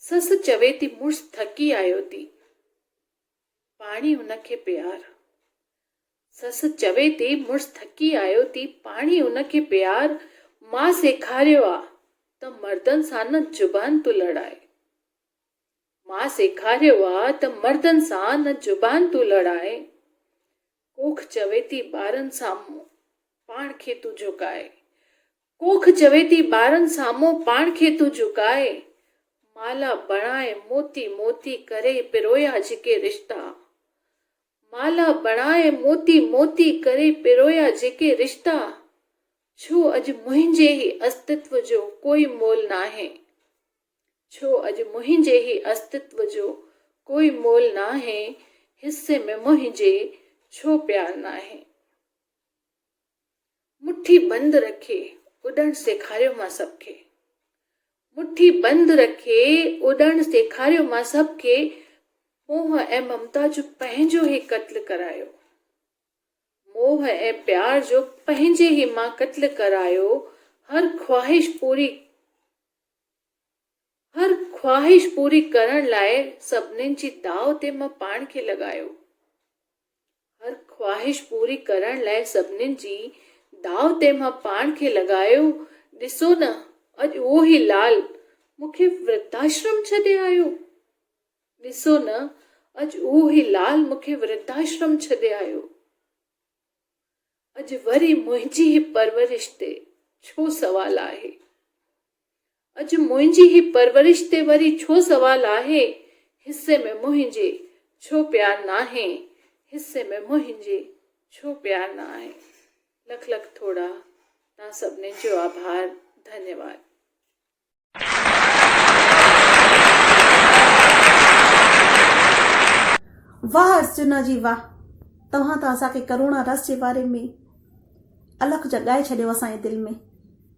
ससु चवे थी मुड़ुसु थकी आयो थी, पाणी उनखे प्यार। ससु चवे थी मुड़ुसु थकी आयो थी, पाणी उनखे प्यार। मां सेखारियो आ त मर्दनि सां न जुबान तूं लड़ाए। मां सेखारियो आ त मर्दनि सां न जुबान तूं लड़ाए। कोख चवे थी ॿारनि साम्हूं पाण खे तूं झुकाए। कोख चवे थी ॿारनि साम्हूं पाण खे तूं झुकाए। माला बणाए मोती मोती करे पिरोया जेके रिश्ता। माला बणाए मोती मोती करे पिरोया जेके रिश्ता। छो अॼु मुंहिंजे ही अस्तित्व जो कोई मोल नाहे? छो अॼु मुंहिंजे ही अस्तित्व जो कोई मोल नाहे? हिस्से में मुंहिंजे छो प्यार नाहे? मुट्ठी बंदि रखे उॾण सेखारियो मां सबखे। मुट्ठी बंदि रखे उॾण सेखारियो मां सबखे। मोह ऐं ममता जो पंहिंजो ही क़त्ल करायो। मोह ऐं प्यार जो पंहिंजे ही मां क़त्ल करायो। हर ख्वाहिश पूरी करण लाइ सभिनीनि जी दाव ते मां पाण खे लॻायो। हर ख्वाहिश पूरी करण लाइ सभिनीनि जी दाव ते मां पाण खे लॻायो। ॾिसो न अॼु उहो ही लाल मूंखे वृद्धाश्रम छॾे आयो। ॾिसो न अॼु उहो ही लाल मूंखे वृद्धाश्रम छॾे आयो। अॼु वरी मुंहिंजी ही परवरिश ते छो सवाल आहे? अॼु मुंहिंजी ही परवरिश ते वरी छो सवाल आहे? हिस्से में मुंहिंजे छो प्यार नाहे? हिस्से में मुंहिंजे छो प्यार नाहे? लख लख थोड़ा तव्हां सभिनी जो आभार। धन्यवाद। वाह अर्चना जी वाह, तव्हां त असांखे करुणा रस जे बारे में अलॻि जॻाए छॾियो असांजे दिलि में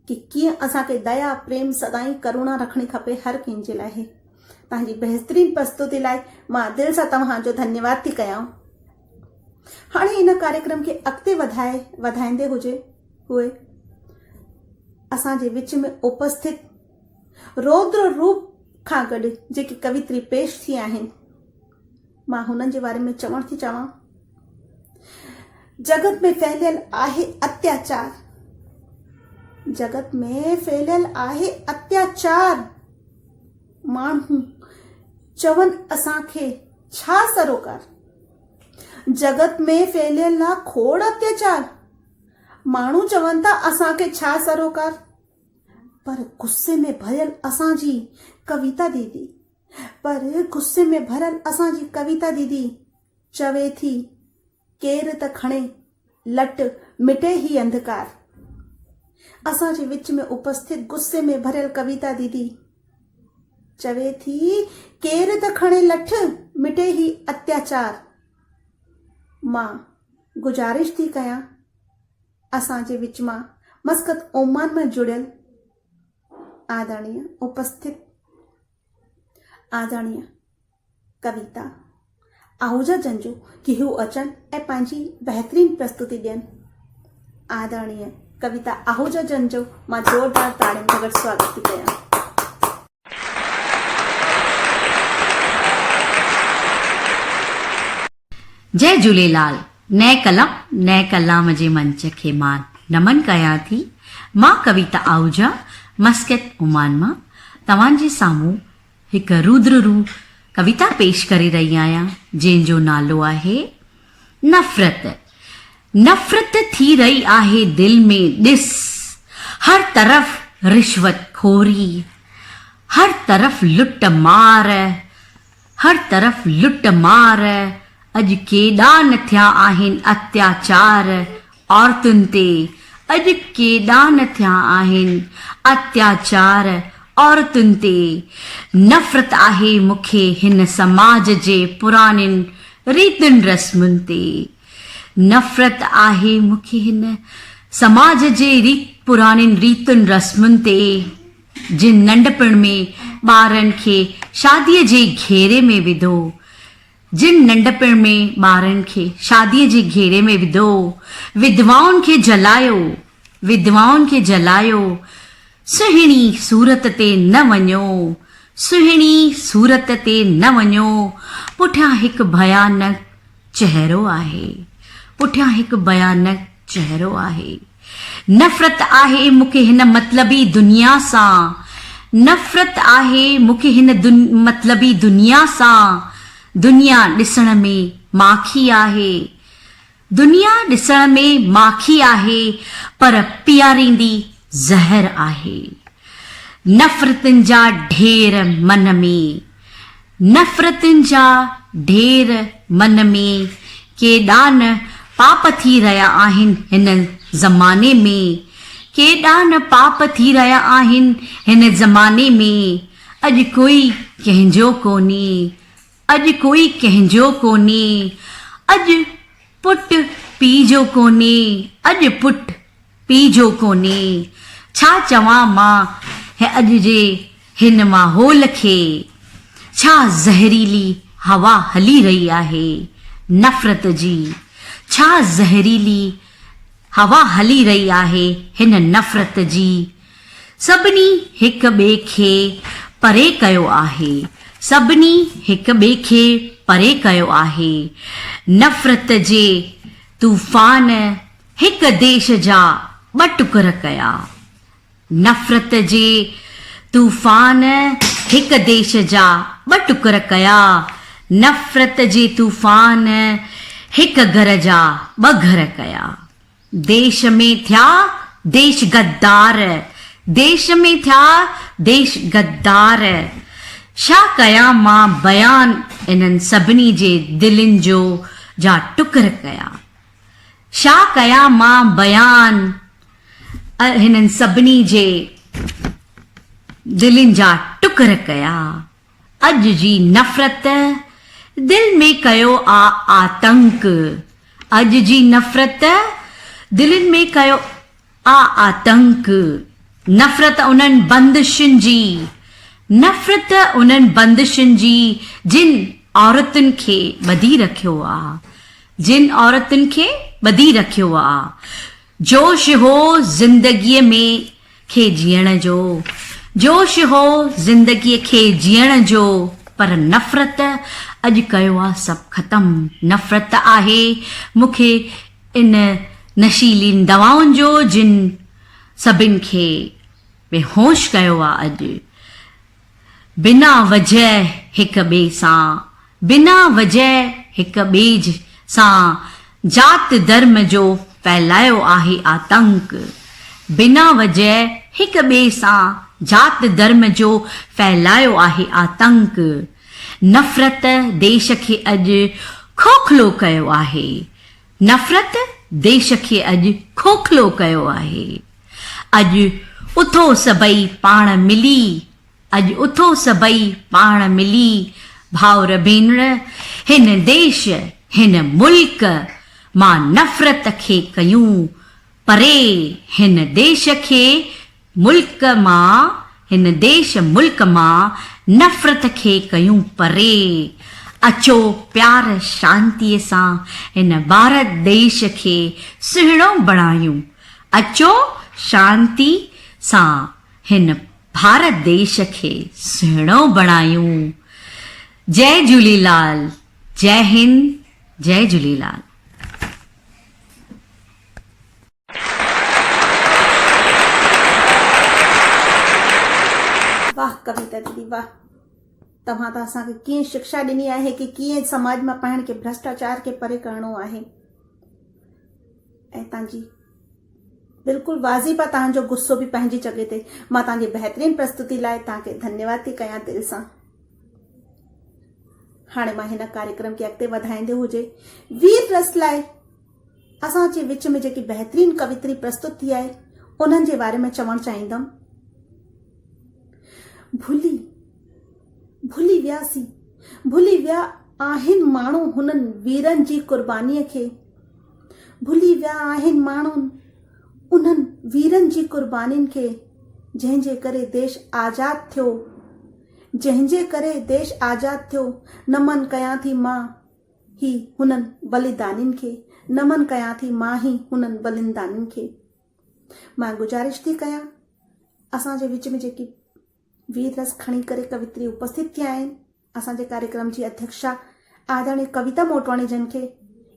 कि कीअं असांखे दया प्रेम सदाई करुणा रखणी खपे हर कंहिंजे लाइ। तव्हांजी बहितरीन प्रस्तुति लाइ मां दिलि सां तव्हांजो धन्यवाद थी कयां। हाणे इन कार्यक्रम खे अॻिते वधाईंदे हुए असांजे विच में उपस्थित रौद्र रूप खां गॾु जेकी कवित्री पेश थी आहिनि, मां हुननि जे बारे में चवण थी चाहियां। जगत में फैलियल आहे अत्याचार। जगत में फैलियल आहे अत्याचार। माण्हू चवनि असांखे छा सरोकार। जगत में फैलियल आहे खोड़ अत्याचार। माण्हू चवनि था असांखे छा सरोकार, पर गुस्से में भरियल असांजी कविता दीदी, चवे थी केर त खणे लट मिटे ही अंधकार। असांजे विच में उपस्थित गुस्से में भरियल कविता दीदी चवे थी केर त खणे लठ मिटे ही अत्याचार। मां गुजारिश थी कयां असांजे विच मां मस्कत ओमान में जुड़ियल आदरणीय उपस्थित आदरणीय कविता आहूजा जन जो कि हू अचन ऐं पंहिंजी बहितरीन प्रस्तुति ॾियनि। आदरणीय कविता आहूजा जन जो मां जोरदार ताड़ियुनि सां गॾु स्वागत थी कयां। जय झूलेलाल। नए कलाम जे मंच खे मां नमन कयां थी। मां कविता आहूजा मस्कत ओमान मां तव्हांजे साम्हूं हिकु रुद्र कविता पेश करे रही आहियां, जंहिंजो नालो आहे नफ़रत। नफ़रत थी रही आहे दिल में, ॾिस हर तरफ़ रिश्वत खोरी, हर तरफ़ लुट मार, अॼु केॾा न थिया आहिनि अत्याचार औरतुनि ते, अॼु केॾा न थिया आहिनि अत्याचार औरतुनि ते। नफ़रत आहे मूंखे हिन समाज जे पुराणनि रीतियुनि रस्मुनि ते, नफ़रत आहे मूंखे हिन समाज जे पुराणनि रीतियुनि रस्मुनि ते, जिन नंढपण में ॿारनि खे शादीअ जे घेरे में विधो, जिन नंढपण में ॿारनि खे शादीअ जे घेरे में विधो, विधवाउनि खे जलायो, सुहिणी सूरत ते न वञो, पुठियां हिकु भयानक चेहरो आहे, नफ़रत आहे मूंखे हिन मतलबी दुनिया सां, दुनिया ॾिसण में माखी आहे, पर पीआरींदी ज़हर आहे। नफ़रतुनि जा ढेर मन में, केॾा न पाप थी रहिया आहिनि हिन ज़माने में, अॼु कोई कंहिंजो कोन्हे, अॼु पुट पीजो कोन्हे, छा चवां मां अॼु जे हिन माहौल खे, छा ज़हरीली हवा हली रही आहे नफ़रत जी, छा ज़हरीली हवा हली रही आहे हिन नफ़रत जी। सभिनी हिक ॿिए खे परे कयो आहे, नफ़रत जे तूफ़ान हिक देश जा ॿ टुकर कया, नफ़रत जे तूफ़ान हिक देश जा ॿ टुकर कया, नफ़रत जे तूफ़ान हिक घर जा ॿ घर कया। देश में थिया देश गद्दार, छा कयां मां बयान इन्हनि सभिनी जे दिलनि जा टुकर कया, छा कयां मां बयान हिननि सभिनी जे दिलनि जा टुकर कया। अॼु जी नफ़रत दिल में कयो आतंक, अॼु जी नफ़रत दिलनि में कयो आतंक, नफ़रत उन्हनि बंदिशुनि जी जिन औरतुनि खे ॿधी रखियो आ, जोश हो ज़िंदगीअ खे जीअण जो, पर नफ़रत अॼु कयो आहे सभु ख़तम। नफ़रत आहे मूंखे इन नशीलीन दवाउनि जो, जिन सभिनि खे बेहोश कयो आहे। अॼु बिना वजह हिक ॿिए सां जात धर्म जो फैलायो आहे आतंक। बिना वजह हिक ॿिए सां जात धर्म जो फैलायो आहे आतंक। नफ़रत देश खे अॼु खोखलो कयो आहे। नफ़रत देश खे अॼु खोखलो कयो आहे। अॼु उथो सभई पाण मिली, अॼु उथो सभई पाण मिली, भाउर भेनर हिन देश हिन मुल्क मां नफ़रत खे कयूं परे। हिन देश खे मुल्क मां, हिन देश मुल्क मां नफ़रत खे कयूं परे। अचो प्यार शांतीअ सां हिन भारत देश खे सुहिणो बणायूं। अचो शांती सां हिन भारत देश खे सुहिणो बणायूं। जय झूलेलाल, जय हिंद, जय झूलेलाल। वाह कविता दीदी वाह। तव्हां त असांखे कीअं शिक्षा ॾिनी आहे कि कीअं समाज में पाण खे भ्रष्टाचार खे परे करणो आहे। ऐं तव्हांजी बिल्कुलु वाजिबु आहे तव्हांजो गुस्सो बि पंहिंजी जॻह ते। मां तव्हांजी बहितरीन प्रस्तुति लाइ तव्हांखे धन्यवाद थी कयां दिलि सां। हाणे मां हिन कार्यक्रम खे अॻिते वधाईंदे हुजे वीर रस लाइ असांजे विच में जेकी बहितरीन कवित्री प्रस्तुत थी आहे उन्हनि जे बारे में चवणु चाहींदमि। भुली वियासीं, भुली विया आहिनि माण्हू हुननि वीरनि जी कुर्बानीअ खे। भुली विया आहिनि माण्हू उन्हनि वीरनि जी कुर्बानीनि खे, जंहिंजे करे देश आज़ाद थियो, जंहिंजे करे देश आज़ाद थियो। नमन कयां थी मां ही हुननि बलिदानियुनि खे, नमन कयां थी मां ही हुननि बलिदानियुनि खे। मां गुज़ारिश थी कयां असांजे विच में जेकी वीर रस खणी करे कवित्री उपस्थित थिया आहिनि, असांजे कार्यक्रम जी अध्यक्षा आदरणीय कविता मोटवाणी जन खे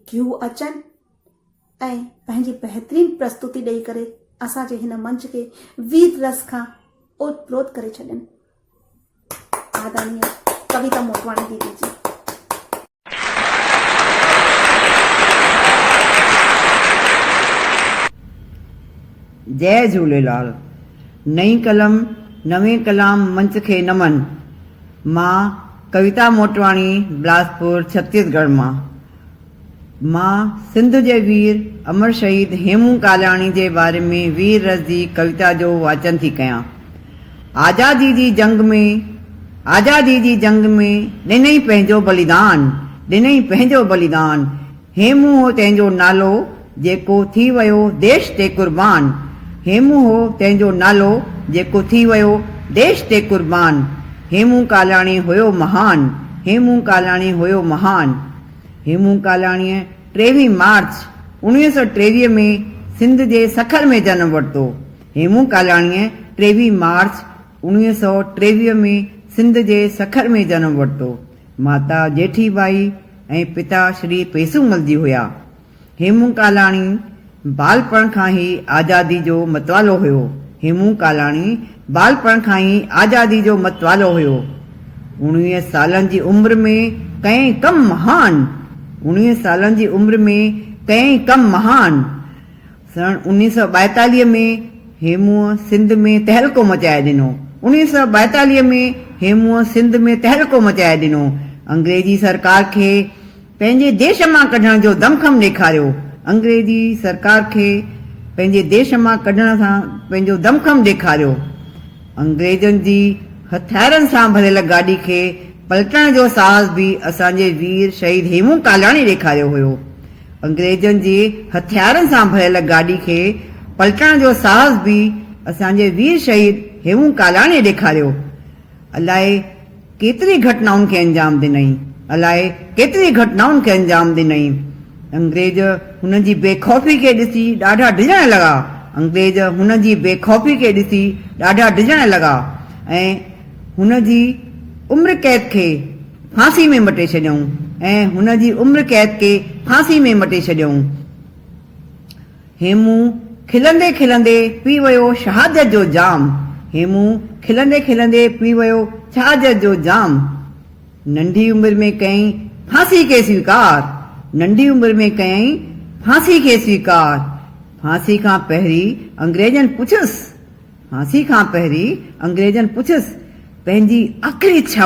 कि हू अचनि ऐं पंहिंजी बहितरीन प्रस्तुति ॾेई करे असांजे हिन मंच खे वीर रस खां ओतप्रोत करे छॾनि। आदरणीय कविता मोटवाणी दीदी जी। जय झूलेलाल। नई कलम नवे कलाम मंच खे नमन। मां कविता मोटवाणी बिलासपुर छत्तीसगढ़ मां सिंध जे वीर अमर शहीद हेमू कालाणी जे बारे में वीर रस जी कविता जो वाचन थी कयां। आज़ादी जी जंग में ॾिनई पंहिंजो बलिदान, ॾिनई पंहिंजो बलिदान। हेमू हो तंहिंजो नालो जेको थी वियो देश ते कुर्बान। हेमू हो तंहिंजो नालो जेको थी वियो देश ते कुर्बान। हेमू कालाणी हुयो महान, हेमू कालाणी हुयो महान। हेमू कालाणीअ 23 मार्च 1923 में सिंध जे सखर में जनम वरितो। हेमू कालाणीअ 23 मार्च 1923 में सिंध जे सखर में जनम वरितो। माता जेठीबाई ऐं पिता श्री पेसूमल जी हुया। हेमू कालाणी बालपण खां ई आज़ादी जो मतवालो हुयो। हेमू कालाणी बालपण खां ई आज़ादी जो मतवालो हुयो। 19 सालनि जी उम्र में कई कम महान, 19 सालनि जी उम्र में कई कम महान। सन 1942 में हेमूअ सिंध में तहलको मचाए ॾिनो। 1942 में हेमूअ सिंध में तहलको मचाए ॾिनो। अंग्रेजी सरकार खे पंहिंजे देश मां कढण जो दमखम ॾेखारियो। अंग्रेजी सरकार खे पंहिंजे देश मां कढण सां पंहिंजो दमखम ॾेखारियो। अंग्रेजनि जी हथियारनि सां भरियल गाॾी खे पलटण जो साहस बि असांजे वीर शहीद हेमू कालाणी ॾेखारियो हुयो। अंग्रेजनि जी हथियारनि सां भरियल गाॾी खे पलटण जो साहस बि असांजे वीर शहीद हेमू कालाणी ॾेखारियो। अलाए केतिरी घटनाउनि खे अंजाम ॾिनई, अलाए केतिरी घटनाउनि खे अंजाम ॾिनई। अंग्रेज हुन जी बेखौफ़ी खे ॾिसी ॾाढा डिॼण लॻा। अंग्रेज हुन जी बेखौफ़ी खे ॾिसी ॾाढा डिॼण लॻा ऐं हुन जी उम्र कैद खे फांसी में मटे छॾियऊं ऐं हुन जी उम्र कैद खे फांसी में मटे छॾियऊं। हेमू खिलंदे खिलंदे पी वियो शहादत जो जाम। हेमू खिलंदे खिलंदे पी वियो शहादत जो जाम। नंढी उम्र में कई फांसी के स्वीकार, नंढी उमिरि में कयईं फांसी खे स्वीकार। फांसी खां पहिरीं अंग्रेजनि पुछियसि पंहिंजी आख़िरी इच्छा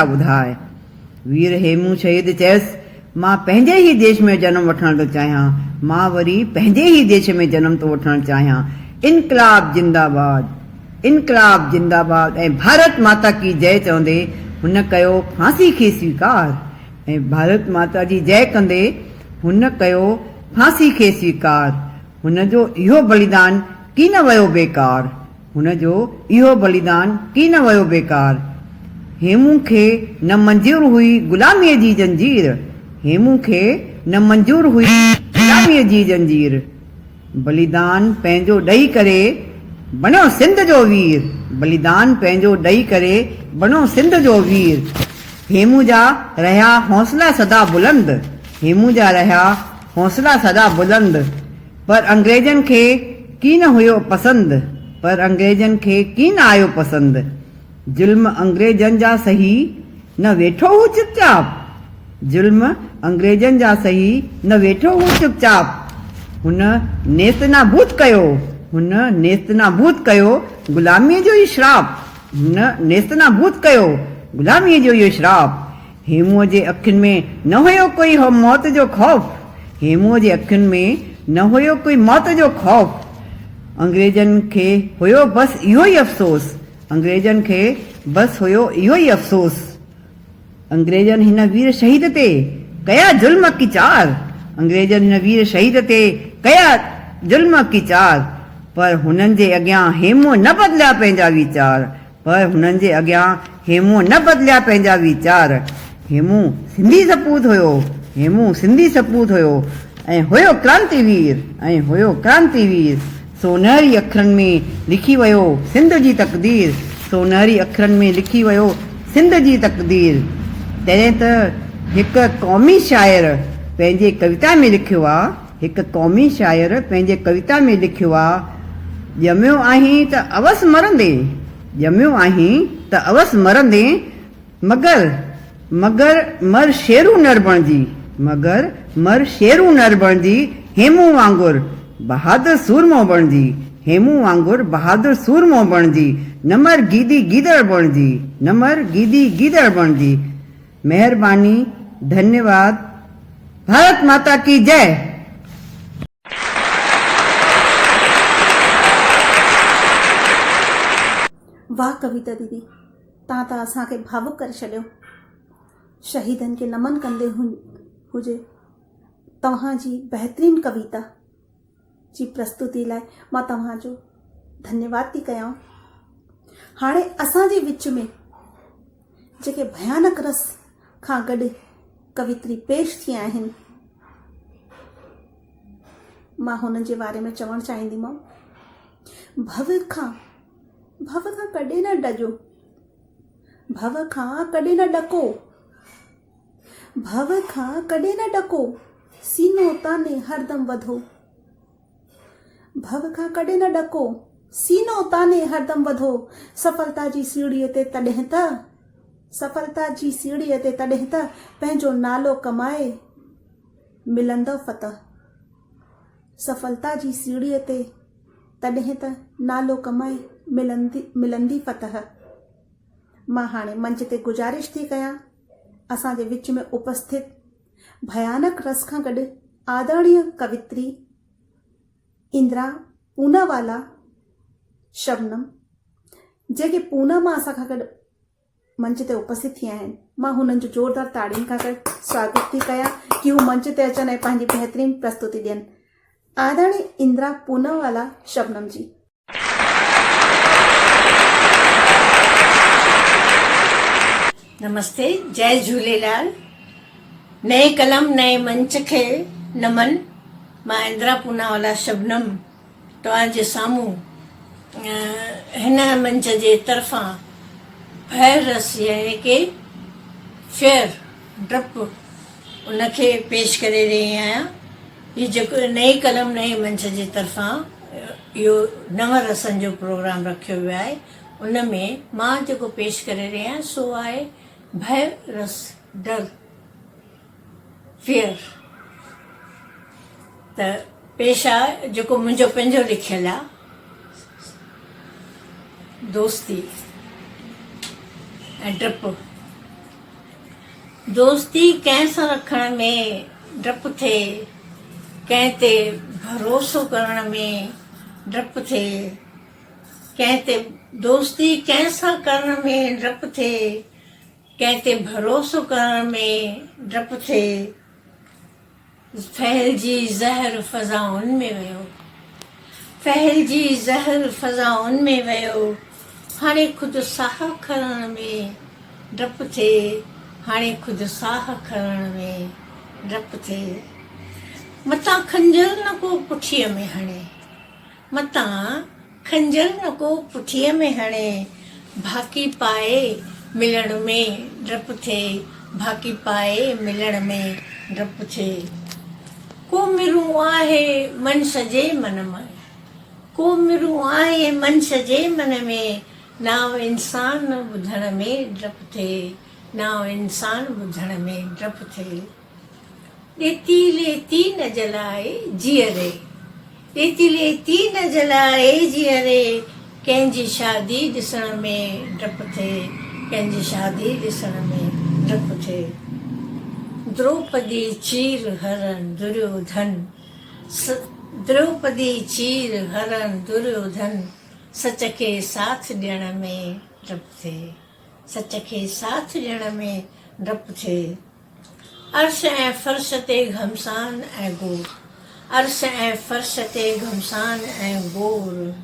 ॿुधाए। वीर हेमू शहीद चयसि मां पंहिंजे ई देश में जनम वठण थो चाहियां, मां वरी पंहिंजे ई देश में जनम थो वठण चाहियां। इनकलाब जिंदाबाद ऐं भारत माता की जय चवंदे हुन कयो फांसी खे स्वीकार। ऐं भारत माता जी जय कंदे हुन कयो फांसी खे स्वीकार। हुनजो इहो बलिदान की न वयो बेकार। हेमू खे न मंज़ूर हुई ग़ुलामीअ जी जंजीर। बलिदान पंहिंजो ॾेई करे बणियो सिंध जो वीर। हेमू जा रहिया हौसला सदा बुलंद। पर अंग्रेजनि खे की न आयो पसंद। जुल्म अंग्रेजनि जा सही न वेठो हू चुपचाप। हुन नेस्त नाबूद कयो ग़ुलामीअ जो ई श्राप। हेमूअ जे अखियुनि में न हुयो कोई मौत जो ख़ौफ़। अंग्रेजनि खे हुयो बस इहो ई अफ़सोस। अंग्रेजनि हिन वीर शहीद ते कया ज़ुल्म की चार। पर हुननि जे अॻियां हेमू न बदिलिया पंहिंजा वीचार। हेमू सिंधी सपूत हुयो ऐं हुयो क्रांतिवीर। सोनहरी अखरनि में लिखी वियो सिंध जी तक़दीर। तॾहिं त हिकु क़ौमी शाइर पंहिंजे कविता में लिखियो आहे ॼमियो आहीं त अवसि मरंदे मगर मर शेरू नर बणजी हेमू वांगुर बहादुर सूरमो बणजी नमर गीदी गीदड़ बणजी। मेहरबानी, धन्यवाद। भारत माता की जय। वाह कविता दीदी, तव्हां त असांखे भावुक करे छॾियो। शहीदनि खे नमन कंदे हुजे तव्हांजी बहितरीन कविता जी प्रस्तुति लाइ मां तव्हांजो धन्यवाद थी कयां। हाणे असांजे विच में जेके भयानक रस खां गॾु कवित्री पेश थी आहिनि, मां हुननि जे बारे में चवणु चाहींदीमांव। भव खां कॾहिं न डजो, भव खां कॾहिं न डको, भव खां कॾहिं न डको, सीनो ताने हरदम वधो। भव खां कॾहिं न डको, सीनो ताने हरदम वधो। सफलता जी सीढ़ीअ ते तॾहिं त पंहिंजो नालो कमाए मिलंदो फतह। सफलता जी सीढ़ीअ ते तॾहिं त नालो कमाए मिलंदी फतह। मां हाणे मंच ते गुज़ारिश थी कयां, असांजे विच में उपस्थित भयानक रस खां गॾु आदरणीय कवित्री इंदिरा पूनावाला शबनम, जेके पूना मां असां खां गॾु मंच ते उपस्थित थी आहिनि, मां हुननि जो ज़ोरदार ताड़ियुनि खां गॾु स्वागत थी कयां कि हू मंच ते अचनि ऐं पंहिंजी बहितरीन प्रस्तुति ॾियनि। आदरणीय इंदिरा पूनावाला शबनम जी। नमस्ते, जय झूलेलाल। नए कलम नए मंच खे नमन। मां इंदिरा पूनावाला शबनम तव्हांजे साम्हूं हिन मंच जे तरफ़ां भय रस यानी कि फेयर डप उनखे पेश करे रही आहियां। हीउ जेको नई कलम नए मंच जे तरफ़ां इहो नव रसनि जो प्रोग्राम रखियो वियो आहे, उन में मां जेको पेश करे रही आहियां सो आहे भय रस डर। fear. त पेशा जेको मुंहिंजो पंहिंजो लिखियलु आहे, दोस्ती ऐं डपु। दोस्ती कंहिं सां रखण में डपु थिए, कंहिं ते भरोसो करण में डपु थिए, कंहिं ते दोस्ती कंहिं सां करण में डपु थिए, कंहिं ते भरोसो करण में डपु थिए, फैलजी ज़हर फ़ज़ाउनि में वियो, फैलजी ज़हर फ़ज़ाउनि में वियो, हाणे ख़ुदि साह खणण में डपु थिए, हाणे ख़ुदि साह खणण में डपु थिए। मतां खंजर न को पुठीअ में हणे, मतां खंजर न को पुठीअ में हणे, भाकी पाए मिलण में डपु थिए, भाकी पाए मिलण में डपु थिए। को मिरू आहे मन सजे मन में, को मिरू आहे मन सजे मन में, नाव इंसान ॿुधण में डपु थिए, नाव इंसान ॿुधण में डपु थिए। ॾेती लेती न जलाए जीअरे, ॾेती लेती न जलाए जीअरे, कंहिंजी शादी ॾिसण में डपु थिए, कंहिंजी शादी ॾिसण में डपु थिए। द्रौपदी चीर हरण दुर्योधन, द्रौपदी चीर हरण दुर्योधन, सच खे साथ ॾियण में डपु थिए, सच खे साथ ॾियण में डपु थिए। अर्श ऐं फर्श ते घमसान ऐं गोर, अर्श ऐं फर्श ते घमसान ऐं गोर,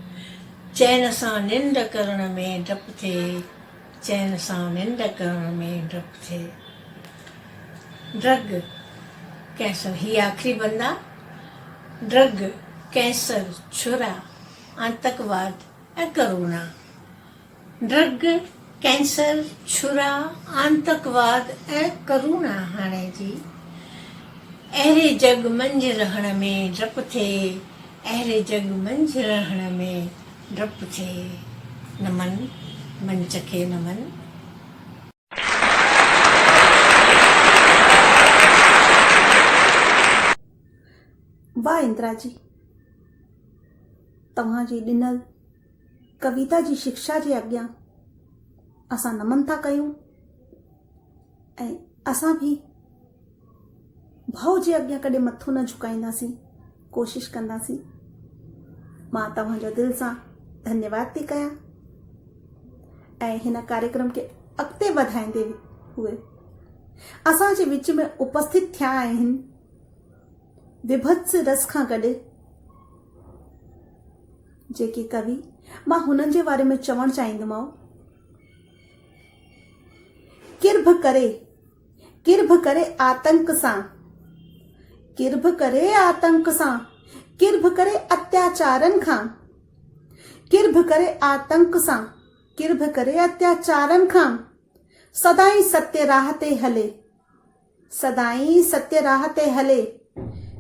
चैन सां निंड करण में डपु थिए, चैन सां निंड करण में डपु थिए। ड्रग कैंसर, ही आखिरी बंदा। ड्रग कैंसर छुरा आतंकवाद ऐं करोना, ड्रग कैंसर छुरा आतंकवाद ऐं करोना। हाणे जी अहिड़े जग मंझि रहण में डपु थिए, अहिड़े जग मंझि रहण में डपु थिए। नमन, मंच खे नमन। वाह इंदिरा जी, तव्हांजी ॾिनल कविता जी शिक्षा जे अॻियां असां नमन था कयूं ऐं असां बि भाव जे अॻियां कॾहिं मथो न झुकाईंदासीं, कोशिश कंदासीं। मां तव्हांजो दिलि सां धन्यवाद थी कयां ऐं हिन कार्यक्रम खे अॻिते वधाईंदे हुए असांजे विच में उपस्थित थिया आहिनि विभत्स रस खां गॾु जेके कवि, मां हुननि जे बारे में चवणु चाहींदुमांव। किरभ करे आतंक सां, किरभ करे आतंक सां, किरभ करे अत्याचारनि खां, किरभ करे आतंक सां, किरभ करे अत्याचारनि खां, सदाई सत्य राह ते हले, सदाई सत्य राह ते हले,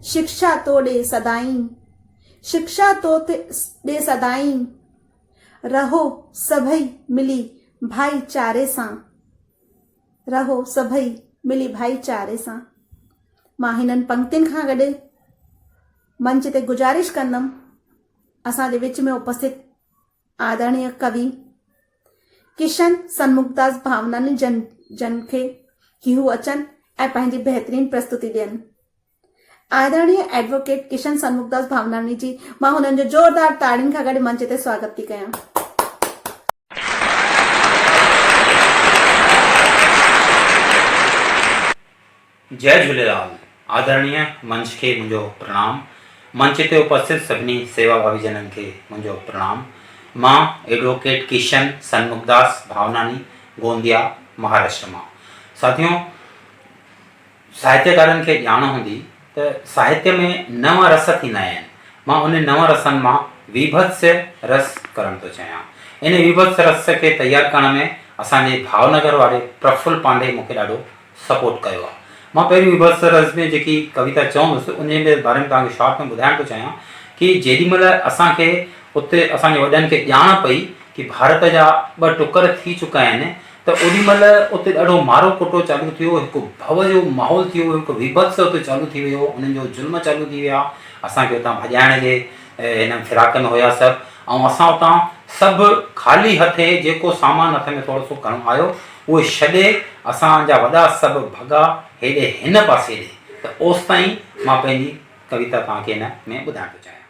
शिक्षा तो ॾे सदाई, शिक्षा तो ॾे सदाई, रहो सभई मिली भाईचारे सां, रहो सभई मिली भाईचारे सां। मां हिननि पंक्तियुनि खां गॾु मंच ते गुज़ारिश कंदमि असांजे विच में उपस्थित आदरणीय कवि किशन सन्मुखदास भावनानी जन खे कि हू अचनि ऐं पंहिंजी बहितरीन प्रस्तुति ॾियनि। आदरणीय एडवोकेट किशन सन्मुखदास भावनानी जी, मां हुननि जो जोरदार ताड़ियुनि खां गॾु मंच ते स्वागत थी कयां। जय झूलेलाल। आदरणीय मंच खे मुंहिंजो प्रणाम, मंच ते उपस्थित सभिनी सेवा भावी जननि खे मुंहिंजो प्रणाम। मां एडवोकेट किशन सन्मुखदास भावनानी, गोंदिया, महाराष्ट्र मां। साथियों, साहित्यकारनि खे ॼाण हूंदी त साहित्य में नव रस थींदा आहिनि। मां उन नव रसनि मां विभत्स रस करणु थो चाहियां। इन विभत्स रस खे तयारु करण में असांजे भावनगर वारे प्रफुल्ल पांडे मूंखे ॾाढो सपोर्ट कयो आहे। मां पहिरीं विभत्स रस में जेकी कविता चवंदुसि उन जे बारे में तव्हांखे शॉर्ट में ॿुधाइण थो चाहियां कि जेॾीमहिल असांखे उते असांजे वॾनि खे ॼाण पई कि भारत जा 2 टुकर थी चुका आहिनि त ओॾीमहिल उते ॾाढो मारो कुटो चालू थियो, हिकु भव जो माहौल थी वियो, हिकु विभत्स उते चालू थी वियो, उन्हनि जो ज़ुल्म चालू थी विया। असांखे उतां भॼाइण जे हिन फिराक में हुया सभु, ऐं असां उतां सभु ख़ाली हथे जेको सामान हथ में थोरो सो खणो आयो उहे छॾे असांजा वॾा सभु भॻा हेॾे हिन पासे ॾे। त ओसि ताईं मां पंहिंजी कविता तव्हांखे हिन में ॿुधाइण थो चाहियां।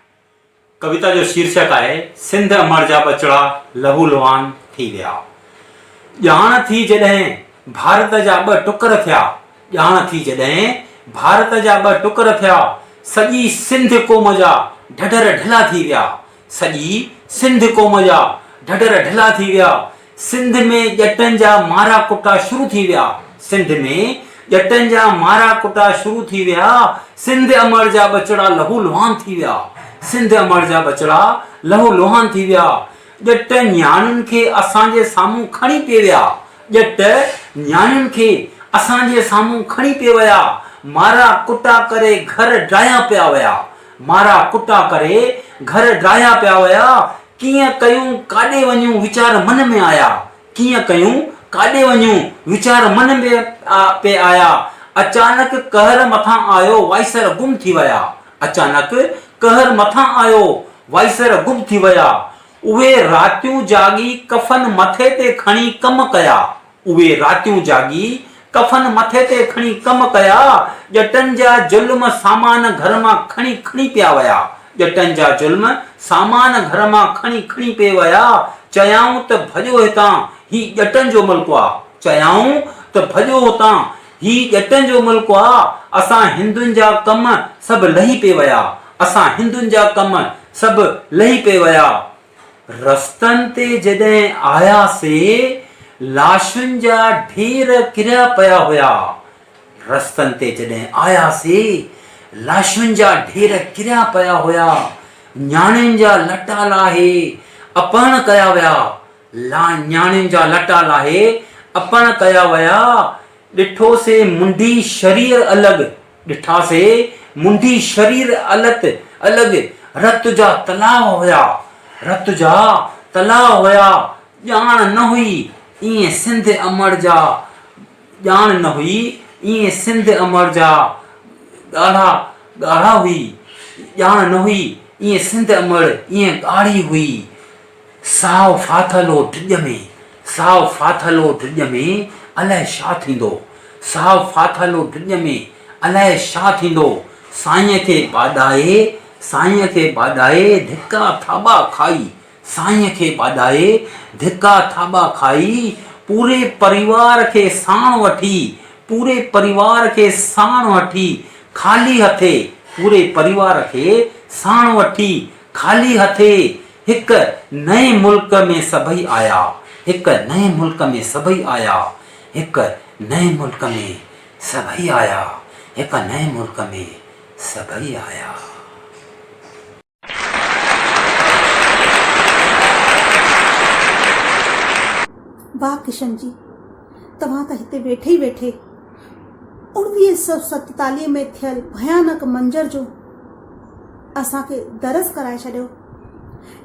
कविता जो शीर्षक आहे सिंध अमर जा बचड़ा लहू लुहान थी विया। ॼाण थी जॾहिं भारत जा ॿ टुकर थिया, ॼाण थी जॾहिं भारत जा ॿ टुकर थिया, सॼी सिंध क़ौम जा ढढर ढिला थी विया, सॼी सिंध क़ौम जा ढढर ढिला थी विया। सिंध में ॼटनि जा मारा कुटा शुरू थी विया, सिंध में ॼटनि जा मारा कुटा शुरू थी विया। सिंध अमर जा बचड़ा लहू लुहान थी विया, सिंध अमर जा बचड़ा लहू लुहान थी विया। ॼट न्याणियुनि खे असांजे साम्हूं खणी पे विया, ॼट न्याणियुनि खे असांजे साम्हूं खणी पे विया। मारा कुटा करे घर ड्राया पिया विया, मारा कुटा करे घर ड्राया पिया विया। कीअं कयूं काॾे वञूं वीचार मन में आया, कीअं कयूं काॾे वञूं वीचार मन में पे आया। अचानक कहर मथां आयो वाइसर गुम थी विया, अचानक कहर मथां आयो वाइसर गुम थी विया। उहे रातियूं जागी कफन मथे ते खणी कम कया, उहे रातियूं जागी कफन मथे ते खणी कम कया। ॼटनि जा ज़ुल्म सामान घर मां खणी खणी पिया विया, ॼटनि जा ज़ुल्म सामान घर मां खणी खणी पे विया। चयाऊं त भॼो हितां ही ॼटनि जो मुल्क आ, चयाऊं त भॼो हुतां ही ॼटनि जो मुल्क आ। असां हिंदुनि जा कम सभु लही पे विया, असां हिंदुनि जा कम सभु लही पे विया। रस्तनि ते जॾहिं आयासीं लाशुनि जा ढेर किरिया पिया हुया, रस्तनि ते जॾहिं आयासीं लाशुनि जा ढेर किरिया पिया हुया। न्याणियुनि जा लटा लाहे अपहरण कया विया, न्याणियुनि जा लटा लाहे अपहरण कया विया। ॾिठोसीं मुंडी शरीर अलॻि, ॾिठासीं मुंडी शरीर अलॻि। रत जा तलाव हुया, रत जा तलाव हुया। ॼाण न हुई ईअं सिंध अमर जा, ॼाण न हुई ईअं सिंध अमर जा ॻाढ़ा ॻाढ़ा हुई, ॼाण न हुई ईअं सिंध अमर ईअं ॻाढ़ी हुई। साव फाथलो ढिॼ में, साव फाथलो ढिॼ में अलाए छा थींदो, साव फाथलो ढिॼ में अलाए छा थींदो। साईं खे बाॾाए, साईं खे बाॾाए धिका थाॿा खाई, साईं खे बाॾाए धिका थाॿा खाई। पूरे परिवार खे साण वठी, पूरे परिवार खे साण वठी ख़ाली हथे, पूरे परिवार खे साण वठी ख़ाली हथे हिक नए मुल्क में सभई आया, हिक नए मुल्क में सभई आया, हिक नए मुल्क में सभई आया, हिक नए मुल्क में सभई आया। वाह किशन जी, तव्हां त हिते वेठे ई वेठे 1947 में थियल भयानक मंजर जो असांखे दरस कराए छॾियो।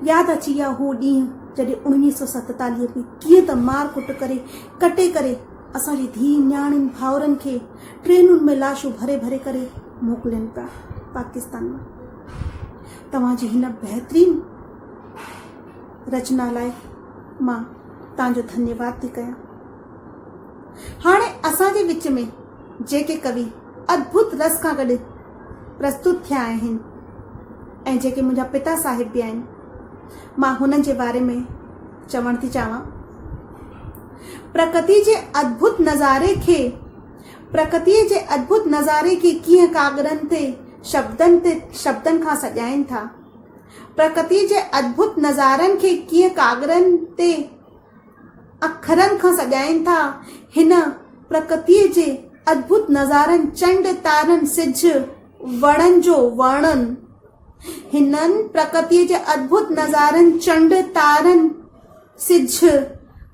यादि अची विया हू ॾींहं जॾहिं 1947 में कीअं त मार कुट करे कटे करे असांजी धीउ न्याणियुनि भाउरनि खे ट्रेनुनि में लाशूं भरे भरे करे मोकिलियनि पिया पाकिस्तान में। तव्हांजी हिन बहितरीन रचना लाइ मां तव्हांजो धन्यवाद थी कयां। हाणे असांजे विच में जेके कवि अद्भुत रस खां गॾु प्रस्तुत थिया आहिनि ऐं जेके मुंहिंजा पिता साहिब बि आहिनि, मां हुननि जे बारे में चवण थी चाहियां। प्रकृति जे अद्भुत नज़ारे खे कीअं कागरनि ते शब्दनि खां सजाइनि था, प्रकृति जे अद्भुत नज़ारनि खे कीअं कागरनि ते अखरनि खां सजाइनि था। हिन प्रकृतिअ जे अद्भुत नज़ारनि चंड तारनि सिज वणनि जो वर्णन, हिननि प्रकृतिअ जे अद्भुत नज़ारनि चंड तारनि सिज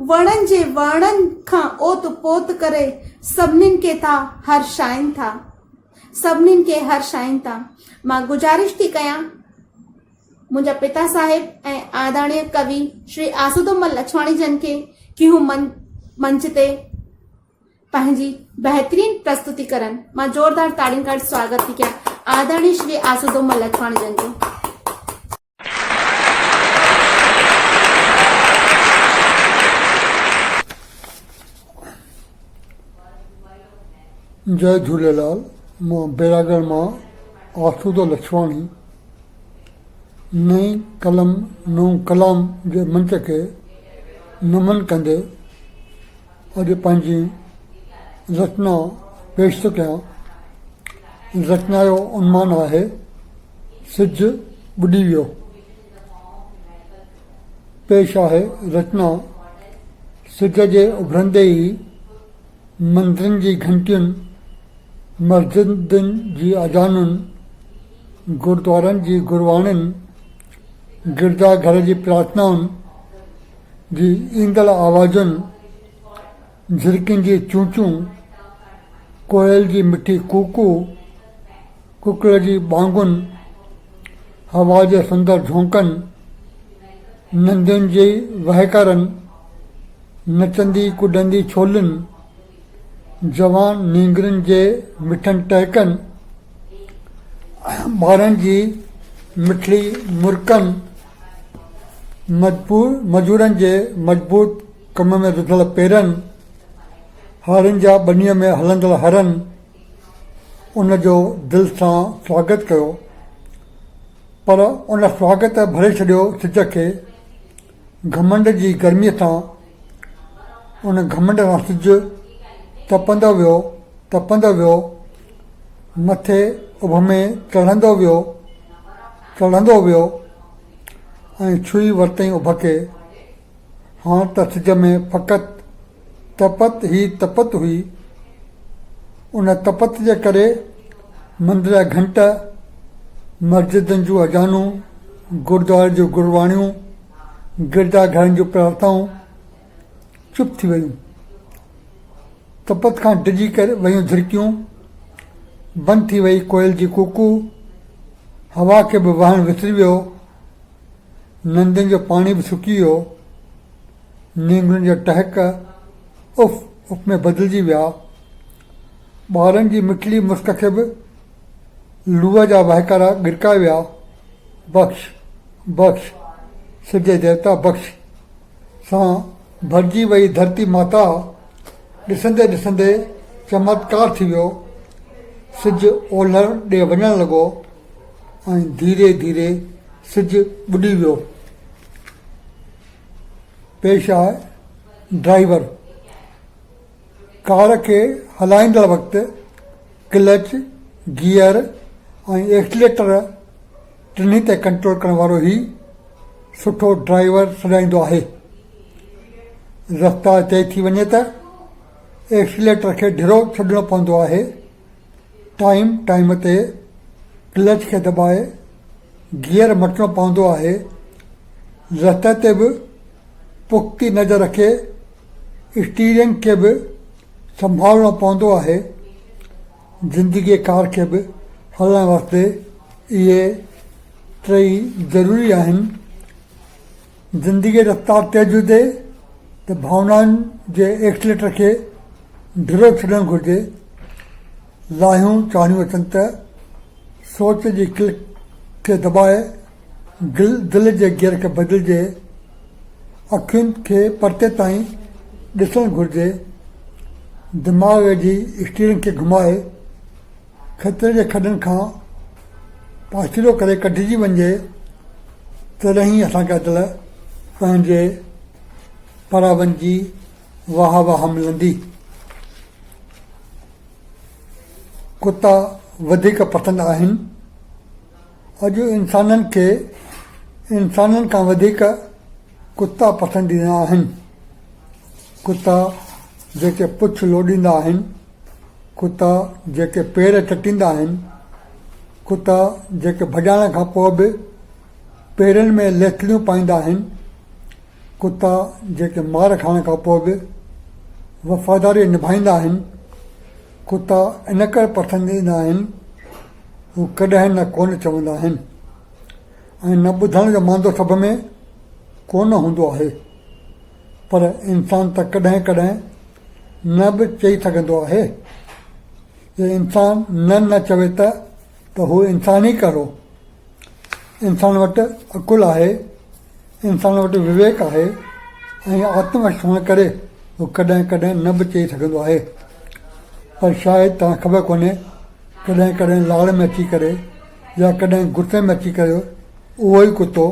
वणनि जे वर्णन खां ओत पोत करे सभिनीनि खे था हर्षाइनि था, सभिनीनि खे हर्षाइनि था। मां गुज़ारिश थी कयां मुंहिंजा पिता साहिब ऐं आदरणीय कवि श्री आसूदम्मा लछवाणी जन खे कि हू मंच ते पंहिंजी बहितरीन प्रस्तुति करन मां जोरदार ताड़ियुनि खां स्वागत थी कयां आदरणीय श्री आसुदोम लखवाणी जन जो। जय झूलेलाल। मां बैरागढ़ मां आसूदो लछवाणी नई कलम नओं कलाम जे मंच खे नमन कंदे अॼु पंहिंजी रचना पेश थो कयां। रचना जो उन्मान आहे सिज ॿुॾी वियो। पेश आहे रचना। सिज जे उभरंदे ई मंदिरनि जी घंटियुनि, मस्जिदुनि जी अजानुनि, गुरुद्वारनि जी गुरबाणियुनि, गिरजाघर जी प्रार्थनाउनि जी ईंदड़ आवाज़ुनि, झिरकियुनि जी चूचूं, कोयल जी मिठी कूकू, कुकड़ जी बांगुनि, हवा जे सुंदर झोंकनि, नंदियुनि जी वहिकरनि, नचंदी कुॾंदी छोलियुनि, जवान नींगरनि जे मिठनि टहिकनि, ॿारनि जी मिठड़ी मुरकनि, मजूरनि जे मज़बूत कम में रुधल पेरनि, हारियुनि जा ॿनीअ में हलंदड़ हरनि, उन जो दिलि सां स्वागत कयो। पर उन स्वागत भरे छॾियो सिज खे घमंड जी गर्मीअ सां। उन घमंड सां सिज तपंदो वियो, मथे उभ में चढ़ंदो वियो ऐं छुई वरितई उभ खे। हाणे त सिज में फ़क़ति तपत हुई। उन तपत जे करे मंदिर जा घंट, मस्जिदनि जूं अजानूं, गुरुद्वारे जूं गुरबाणियूं, गिरजाघरनि जूं प्रार्थनाऊं चुप थी वयूं। तपत खां डिॼी करे वयूं झिरकियूं, बंदि थी वई कोयल जी कूकू, हवा खे बि वहणु विसरी वियो, नंदियुनि जो पाणी बि सुकी वियो, नींगुनि जा टहक उफ़ में बदिलजी विया। ॿारनि जी मिठड़ी मुस्क खे बि लूअ जा वहिकरा गिरकाए विया। बख़्श सिज देवता बख़्श सां भरिजी वई धरती माता। ॾिसंदे ॾिसंदे चमत्कार थी वियो। सिज ओलह ॾे वञणु लॻो ऐं धीरे धीरे सिज ॿुॾी वियो। पेश आहे ड्राइवर। कार खे हलाईंदड़ वक़्तु क्लच, गियर ऐं एक्सीलेटर टिनी ते कंट्रोल करण वारो ई सुठो ड्राइवर सॾाईंदो आहे। रफ़्तार तेज़ थी वञे त एक्सीलेटर खे ढिरो छॾिणो पवंदो आहे। टाइम ते क्लच खे दॿाए गियर मटिणो पवंदो आहे। रस्ते ते बि पुख़्ती नज़र रखे स्टीयरिंग खे बि संभालणो पवंदो आहे। ज़िंदगीअ कार खे बि हलाइण वास्ते इहे टई ज़रूरी आहिनि। ज़िंदगीअ रफ़्तार तेज़ हुजे त भावनाउनि जे एक्सीलेटर खे ढिरो छॾणु घुरिजे। लाहियूं चाढ़ियूं अचनि त सोच जी क्लिक खे दॿाए दिलि जे गियर खे बदिलिजे। अखियुनि खे परते ताईं ॾिसणु घुरिजे। दिमाग़ जी स्टीयरिंग खे घुमाए ख़तरे जे खॾनि खां पासीरो करे कढिजी वञे, तॾहिं असांखे अदल पंहिंजे परावनि जी वाह मिलंदी। कुता वधीक पसंदि आहिनि। अॼु इंसाननि खां वधीक कुता पसंदीदा आहिनि। कुता जेके पुछ लोॾींदा आहिनि, कुता जेके पेर चटींदा आहिनि, कुता जेके भॼाइण खां पोइ बि पेरनि में लेथड़ियूं पाईंदा आहिनि, कुता जेके मार खाइण खां पोइ बि वफ़ादारी निभाईंदा आहिनि। कुता इन करे पसंदीदा आहिनि, हू कॾहिं न कोन चवंदा आहिनि ऐं न ॿुधण जो मांदो सभ में कोन हूंदो आहे। पर इंसान त कॾहिं कॾहिं न बि चई सघंदो आहे। जे इंसान न चवे त हू इंसान ई करो। इंसान वटि अकुल आहे, इंसान वटि विवेक आहे ऐं आत्मविश्वास करे हू कॾहिं कॾहिं न बि चई सघंदो आहे। पर शायदि तव्हां ख़बर कोन्हे, कॾहिं कॾहिं लाड़ में अची करे या कॾहिं गुस्से में अची करे उहो ई कुतो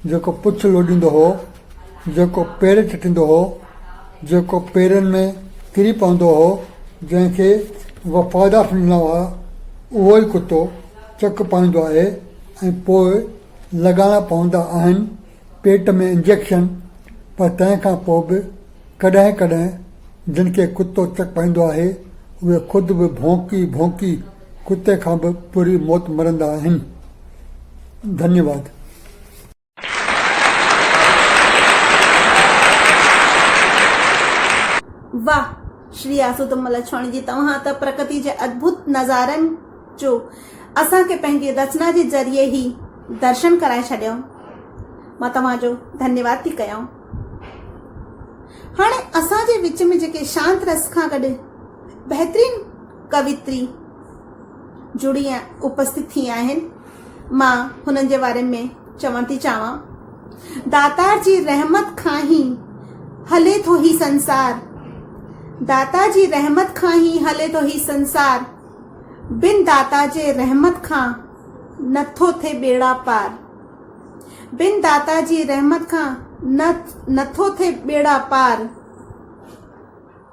जेको पुछ लोॾींदो हो, जेको पेर छिटींदो हो, जेको पेरनि में किरी पवंदो हो, जंहिंखे वफ़ादार सम्झंदा हुआ, उहो ई कुतो चक पाईंदो आहे ऐं पोइ लॻाइणा पवंदा आहिनि पेट में इंजेक्शन। पर तंहिंखां पोइ बि कॾहिं कॾहिं जिन खे कुतो चक पाईंदो आहे उहे ख़ुदि बि भौंकी भौंकी कुते खां बि पूरी मौत मरंदा आहिनि। धन्यवाद। वाह श्री आसूतम लछवाणी जी, तव्हां त प्रकृति जे अद्भुत नज़ारनि जो असांखे पंहिंजी रचना जे ज़रिए ई दर्शन कराए छॾियो। मां तव्हांजो धन्यवाद थी कयां। हाणे असांजे विच में जेके शांत रस खां गॾु बहितरीन कवित्री जुड़ी उपस्थित थी आहिनि, मां हुननि जे बारे में चवण थी चाहियां। दातार जी रहमत खां ई हले थो ही संसार, दाता जी रहमत खां ही हले थो ही संसार, बिन दाता जे रहमत खां नथो थे बेड़ा पार, बिन दाता जी रहमत खां नथो थे बेड़ा पार।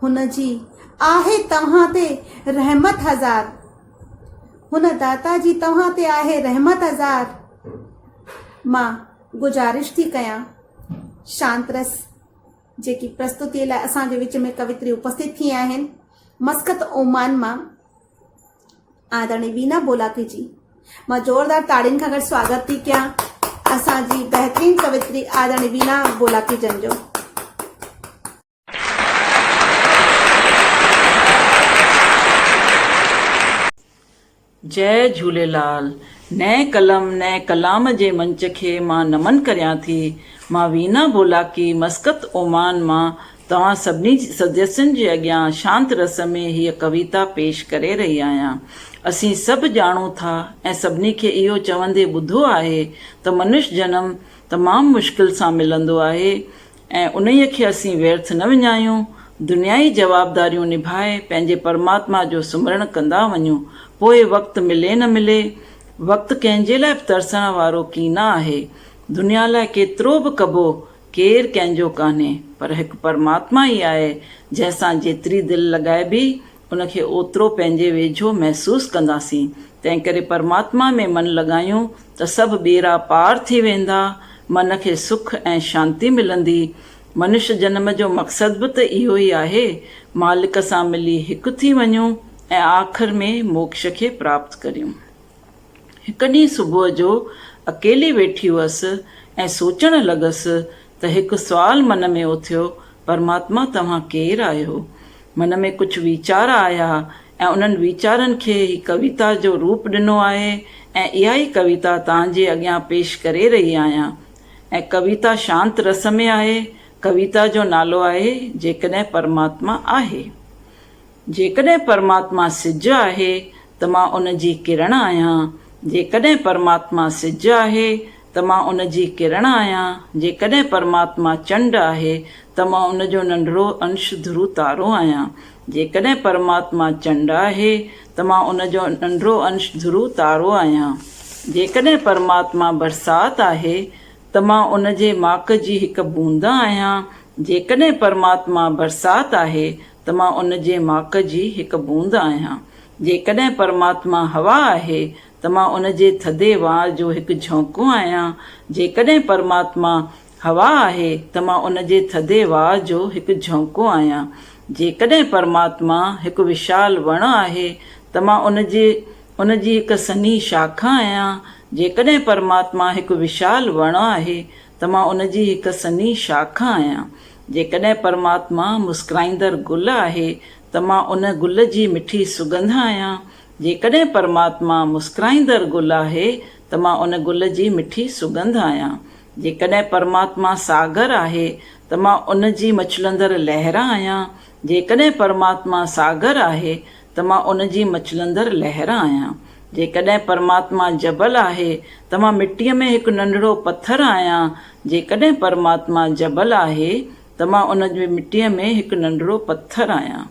हुन जी आहे तव्हां ते रहमत हज़ार, हुन दाता जी तव्हां ते आहे रहमत हज़ार। मां गुजारिश थी कयां, शांतरस जेकी प्रस्तुतीअ लाइ असांजे विच में कवित्री उपस्थित थी आहिनि, मस्कत ओमान मां आदरणीय वीना बोलाकी जी, मां ज़ोरदार ताड़ियुनि खां गॾु स्वागत थी कयां असांजी बहितरीन कवित्री आदरणीय वीना बोलाकी जन जो। जय झूलेलाल। नए कलम नए कलाम जे मंच खे मां नमन करियां थी। मां वीना बोलाकी मस्कत ओमान मां तव्हां सभिनी सदस्यनि जे अॻियां शांत रस में हीअ कविता पेश करे रही आहियां। असीं सभु ॼाणूं था ऐं सभिनी खे इहो चवंदे ॿुधो आहे त मनुष्य जनम तमामु मुश्किल सां मिलंदो आहे ऐं उन्हीअ खे असीं व्यर्थ न विञायूं, दुनियाई जवाबदारियूं निभाए पंहिंजे परमात्मा जो सुमरण कंदा वञूं। पोइ वक़्तु मिले न मिले, वक़्तु कंहिंजे लाइ बि तरसण वारो की न आहे। दुनिया लाइ केतिरो बि कबो, केरु कंहिंजो कान्हे, पर हिकु परमात्मा ई आहे जंहिंसां जेतिरी दिलि लॻाइबी उनखे ओतिरो पंहिंजे वेझो महसूसु कंदासीं। तंहिं करे परमात्मा में मन लॻायूं त सभु ॿेड़ा पार थी वेंदा, मन खे सुख ऐं शांती मिलंदी। मनुष्य जनम जो मक़सदु बि त इहो ई आहे, मालिक सां मिली हिकु थी वञूं ऐं आख़िर में मोक्ष खे प्राप्त करियूं। हिकु ॾींहुं सुबुह जो अकेली वेठी हुअसि ऐं सोचणु लॻसि त हिकु सुवालु मन में उथियो, परमात्मा तव्हां केरु आहियो? मन में कुझु वीचार आया ऐं उन्हनि वीचारनि खे ही कविता जो रूप ॾिनो आहे ऐं इहा ई कविता तव्हांजे अॻियां पेश करे रही आहियां। ऐं कविता शांत रस में आहे। कविता जो नालो आहे जेकॾहिं परमात्मा आहे। जेकॾहिं परमात्मा सिज आहे त मां उन जी किरण आहियां, जेकॾहिं परमात्मा सिज आहे त मां उन जी किरण आहियां, जेकॾहिं परमात्मा चंड आहे त मां उन जो नंढिड़ो अंश ध्रुव तारो आहियां, जेकॾहिं परमात्मा चंड आहे त मां उन जो नंढिड़ो अंश ध्रुव तारो आहियां, जेकॾहिं परमात्मा बरसाति आहे त मां उन जे माक जी हिकु बूंद आहियां, जेकॾहिं परमात्मा बरसाति आहे त मां उन जे माक जी हिकु बूंद आहियां, जेकॾहिं परमात्मा हवा आहे त मां उन जे थधे वाह जो हिकु झोंको आहियां, जेकॾहिं परमात्मा हवा आहे त मां उन जे थधे वाह जो हिकु झोंको आहियां, जेकॾहिं परमात्मा हिकु विशाल वण आहे त मां उन जी हिकु सन्ही शाखा आहियां, जेकॾहिं परमात्मा हिकु विशाल वण आहे त मां उन जी हिकु सन्ही शाखा आहियां, जेकॾहिं परमात्मा मुस्कुराईंदड़ गुल आहे त मां उन गुल जी मिठी सुगंध आहियां, जेकॾहिं परमात्मा मुस्कुराईंदड़ गुल आहे त मां उन गुल जी मिठी सुगंध आहियां, जेकॾहिं परमात्मा सागर आहे त मां उन जी मछलंदड़ लहर आहियां। जेकॾहिं परमात्मा सागर आहे त मां उन जी मछलंदड़ लहर आहियां। जेकॾहिं परमात्मा जबल आहे त मां मिटीअ में हिकु नंढड़ो पथर आहियां। जेकॾहिं परमात्मा जबल आहे त मां उन जी मिटीअ में हिकु नंढड़ो पथर आहियां।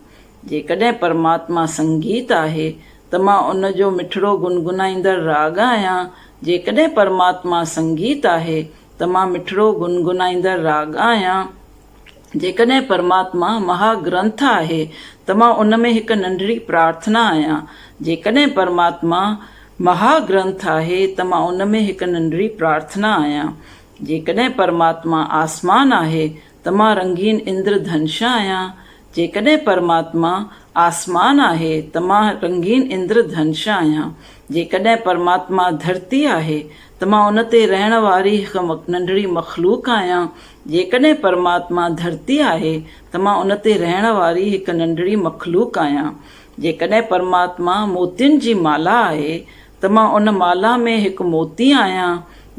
जेकॾहिं परमात्मा संगीत आहे त मां उन जो मिठड़ो गुनगुनाईंदड़ राग आहियां। जेकॾहिं परमात्मा संगीत आहे त मां मिठड़ो गुनगुनाईंदड़ राग आहियां। जेकॾहिं परमात्मा महाग्रंथ आहे त मां उन में हिकु नंढड़ी प्रार्थना आहियां। जेकॾहिं परमात्मा महाग्रंथ आहे त मां उन में हिकु नंढड़ी प्रार्थना आहियां। जेकॾहिं परमात्मा आसमान आहे त मां रंगीन इंद्रधनुष आहियां। जेकॾहिं परमात्मा आसमान आहे त मां रंगीन इंद्रधनुष आहियां। जेकॾहिं परमात्मा धरती आहे त मां उन ते रहण वारी हिकु नंढड़ी मखलूक आहियां। जेकॾहिं परमात्मा धरती आहे त मां उन ते रहण वारी हिकु नंढड़ी मखलूक आहियां। जेकॾहिं परमात्मा मोतियुनि जी माला आहे त मां उन माला में हिकु मोती आहियां।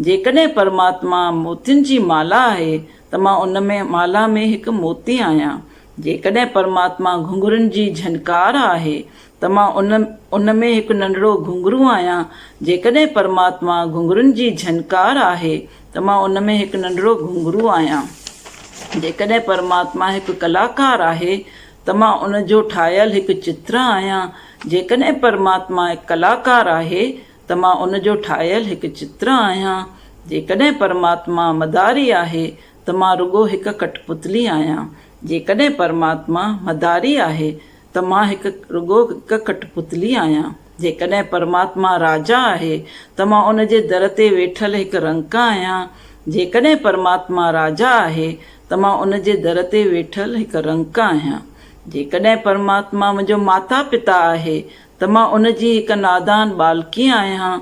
जेकॾहिं परमात्मा मोतियुनि जी माला आहे त मां उन में माला में हिकु मोती आहियां। जेकॾहिं परमात्मा घुंघरुनि जी झनकार आहे त मां उन में हिकु नंढड़ो घुंघरू आहियां। जेकॾहिं परमात्मा घुंघरुनि जी झनकार आहे त मां उन में हिकु नंढड़ो घुंघरू आहियां। जेकॾहिं परमात्मा हिकु कलाकार आहे त मां उन जो ठाहियल हिकु चित्र आहियां। जेकॾहिं परमात्मा हिकु कलाकार आहे त मां उन जो ठाहियल हिकु चित्र आहियां। जेकॾहिं परमात्मा मदारी आहे त मां रुगो हिकु कठपुतली आहियां। जेकॾहिं परमात्मा मदारी आहे त मां रुगो हिकु कठपुतली आहियां। जेकॾहिं परमात्मा राजा आहे त मां उन जे दर ते वेठल हिकु रंक आहियां। जेकॾहिं परमात्मा राजा आहे त मां उन जे दर ते वेठल हिकु रंक आहियां। जेकॾहिं परमात्मा मुंहिंजो माता पिता आहे त मां उन जी हिकु नादान बालकी आहियां।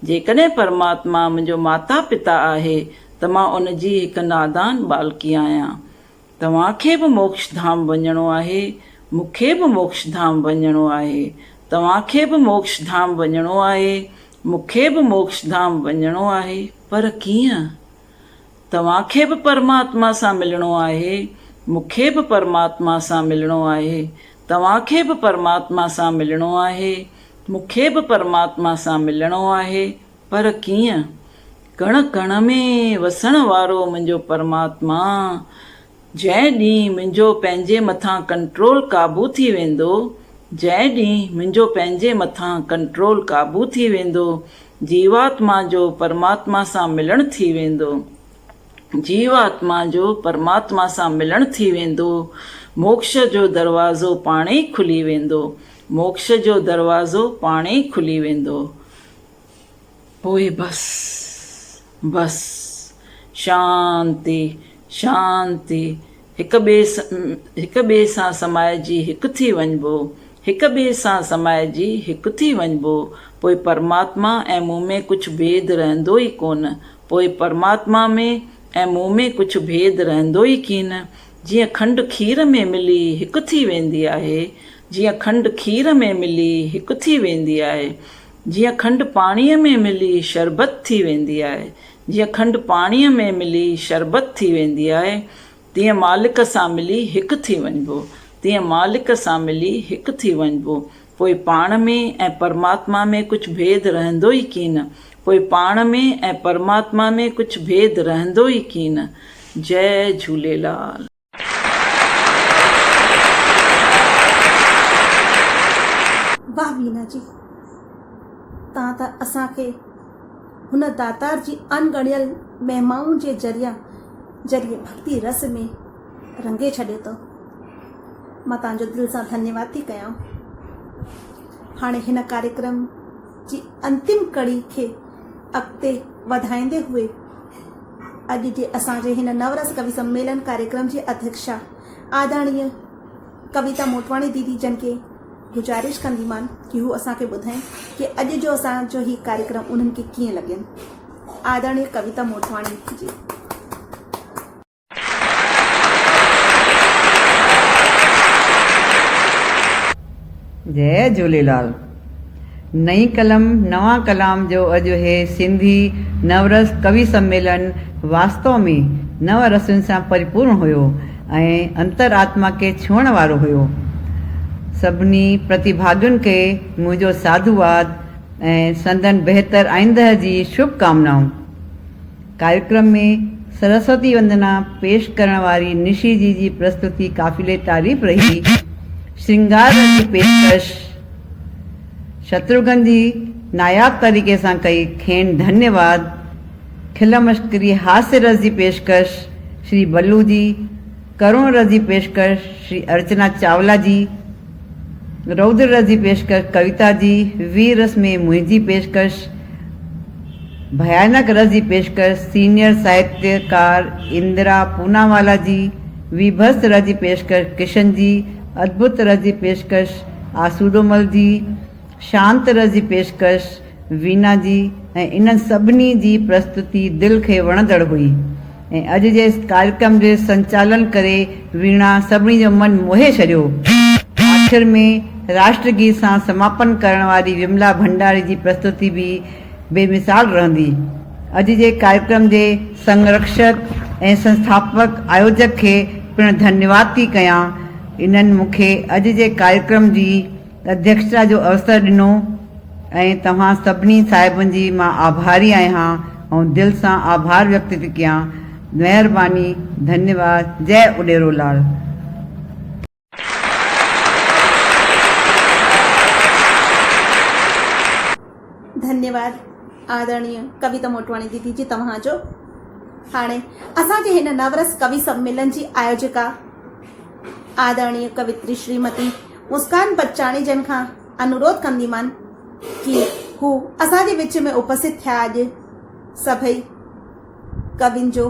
जेकॾहिं परमात्मा मुंहिंजो माता पिता आहे त मां उन जी हिकु नादान बालकी आहियां। तव्हांखे बि मोक्ष धाम वञिणो आहे, मूंखे बि मोक्ष धाम वञिणो आहे। तव्हांखे बि मोक्ष धाम वञिणो आहे, मूंखे बि मोक्ष धाम वञिणो आहे, पर कीअं? तव्हांखे बि परमात्मा सां मिलणो आहे, मूंखे बि परमात्मा सां मिलणो आहे। तव्हांखे बि परमात्मा सां मिलणो आहे, मूंखे बि परमात्मा सां मिलणो आहे, पर कीअं? कण कण में वसण वारो मुंहिंजो परमात्मा, जंहिं ॾींहुं मुंहिंजो पंहिंजे मथां कंट्रोल क़ाबू थी वेंदो, जंहिं ॾींहुं मुंहिंजो पंहिंजे मथां कंट्रोल क़ाबू थी वेंदो, जीवात्मा जो परमात्मा सां मिलणु थी वेंदो। जीवात्मा जो परमात्मा सां मिलणु थी वेंदो। मोक्ष जो दरवाज़ो पाणे ई खुली वेंदो। मोक्ष जो दरवाज़ो पाणे ई खुली वेंदो। पोइ बस शांती शांती। हिक ॿिए सां समाइजी हिकु थी वञिबो। हिक ॿिए सां समाइजी हिकु थी वञिबो। पोइ परमात्मा ऐं मूं में कुझु भेद रहंदो ई कोन। पोइ परमात्मा में ऐं मूं में कुझु भेद रहंदो ई कोन। जीअं खंडु खीर में मिली हिकु थी वेंदी आहे, जीअं खंडु खीर में मिली हिकु थी वेंदी आहे, जीअं खंडु पाणीअ में मिली शरबत थी वेंदी आहे, जीअं खंडु पाणीअ में मिली शरबत थी वेंदी आहे, तीअं मालिक सां मिली हिकु थी वञिबो। तीअं मालिक सां मिली हिकु थी वञिबो। पोइ पाण में ऐं परमात्मा में कुझु भेद रहंदो ई कोन। पोइ पाण में ऐं परमात्मा में कुझु भेद रहंदो ई कोन। जय झूलेलाल। वाह वीना जी, तव्हां त असांखे हुन दातार जी अनगणियल महिमाउनि जे ज़रिए भक्ति रस में रंगे छॾियो अथव। मां तव्हांजो दिलि सां धन्यवाद थी कयां। हाणे हिन कार्यक्रम जी अंतिम कड़ी खे अॻिते वधाईंदे हुए अॼु जे असांजे हिन नवरस कवि सम्मेलन कार्यक्रम जी अध्यक्षा आदरणीय कविता मोटवाणी दीदी जन खे गुज़ारिश कंदीमान कि हू असांखे ॿुधाइनि कि अॼु जो असांजो ही कार्यक्रम उन्हनि खे कीअं लॻनि। आदरणीय कविता मोटवाणी जी। जय झूलेलाल। नई कलम नवां कलाम जो अॼु हे सिंधी नवरस कवि सम्मेलन वास्तव में नव रसुनि सां परिपूर्ण हुयो ऐं अंतरात्मा खे छुअण वारो हुयो। सभिनी प्रतिभागियुनि खे मुंहिंजो साधुवाद ऐं संदन बहितर आईंदह जी शुभकामनाऊं। कार्यक्रम में सरस्वती वंदना पेश करण वारी निशी जी प्रस्तुति काफ़िले तारीफ़ रही। श्रृंगार जी पेशकश शत्रुघ्न जी नायाब तरीक़े सां कई, खेनि धन्यवाद। खिल मश्करी हास्य रस जी पेशकश श्री बल्लू जी, करुण रस जी पेशकश श्री अर्चना चावला जी, रौद्र रस जी पेशकश कविता जी, वीर रस में मुंहिंजी पेशकश, भयानक रस जी पेशकश सीनियर साहित्यकार इंदिरा पूनावाला जी, विभत्स रस जी पेशकश किशन जी, अद्भुत रस जी पेशकश आसूदोमल जी, शांत रस जी पेशकश वीना जी। ऐं इन्हनि सभिनी जी प्रस्तुति दिलि खे वणंदड़ हुई। ऐं अॼु जे कार्यक्रम जे संचालन करे वीणा सभिनी जो मन मोहे छॾियो। आख़िर में राष्ट्रगीत सां समापन करण वारी विमला भंडारी जी प्रस्तुति भी बेमिसाल रहंदी। अॼु जे कार्यक्रम जे संरक्षक ऐं संस्थापक आयोजक खे पिणु धन्यवाद थी कयां। इन्हनि मूंखे अॼु जे कार्यक्रम जी अध्यक्षता जो अवसर ॾिनो ऐं तव्हां सभिनी साहिबनि जी मां आभारी आहियां ऐं दिलि सां आभार व्यक्त थी कयां। महिरबानी, धन्यवाद। जय उॾेरोलाल। धन्यवाद आदरणीय कविता मोटवाणी दीदी जी तव्हांजो। हाणे असांजे हिन नवरस कवि सम्मेलन जी आयोजिका आदरणीय कवित्री श्रीमती मुस्कान बच्चाणी जन खां अनुरोध कंदीमान कि हू असांजे विच में उपस्थित थिया अॼु सभई कवियुनि जो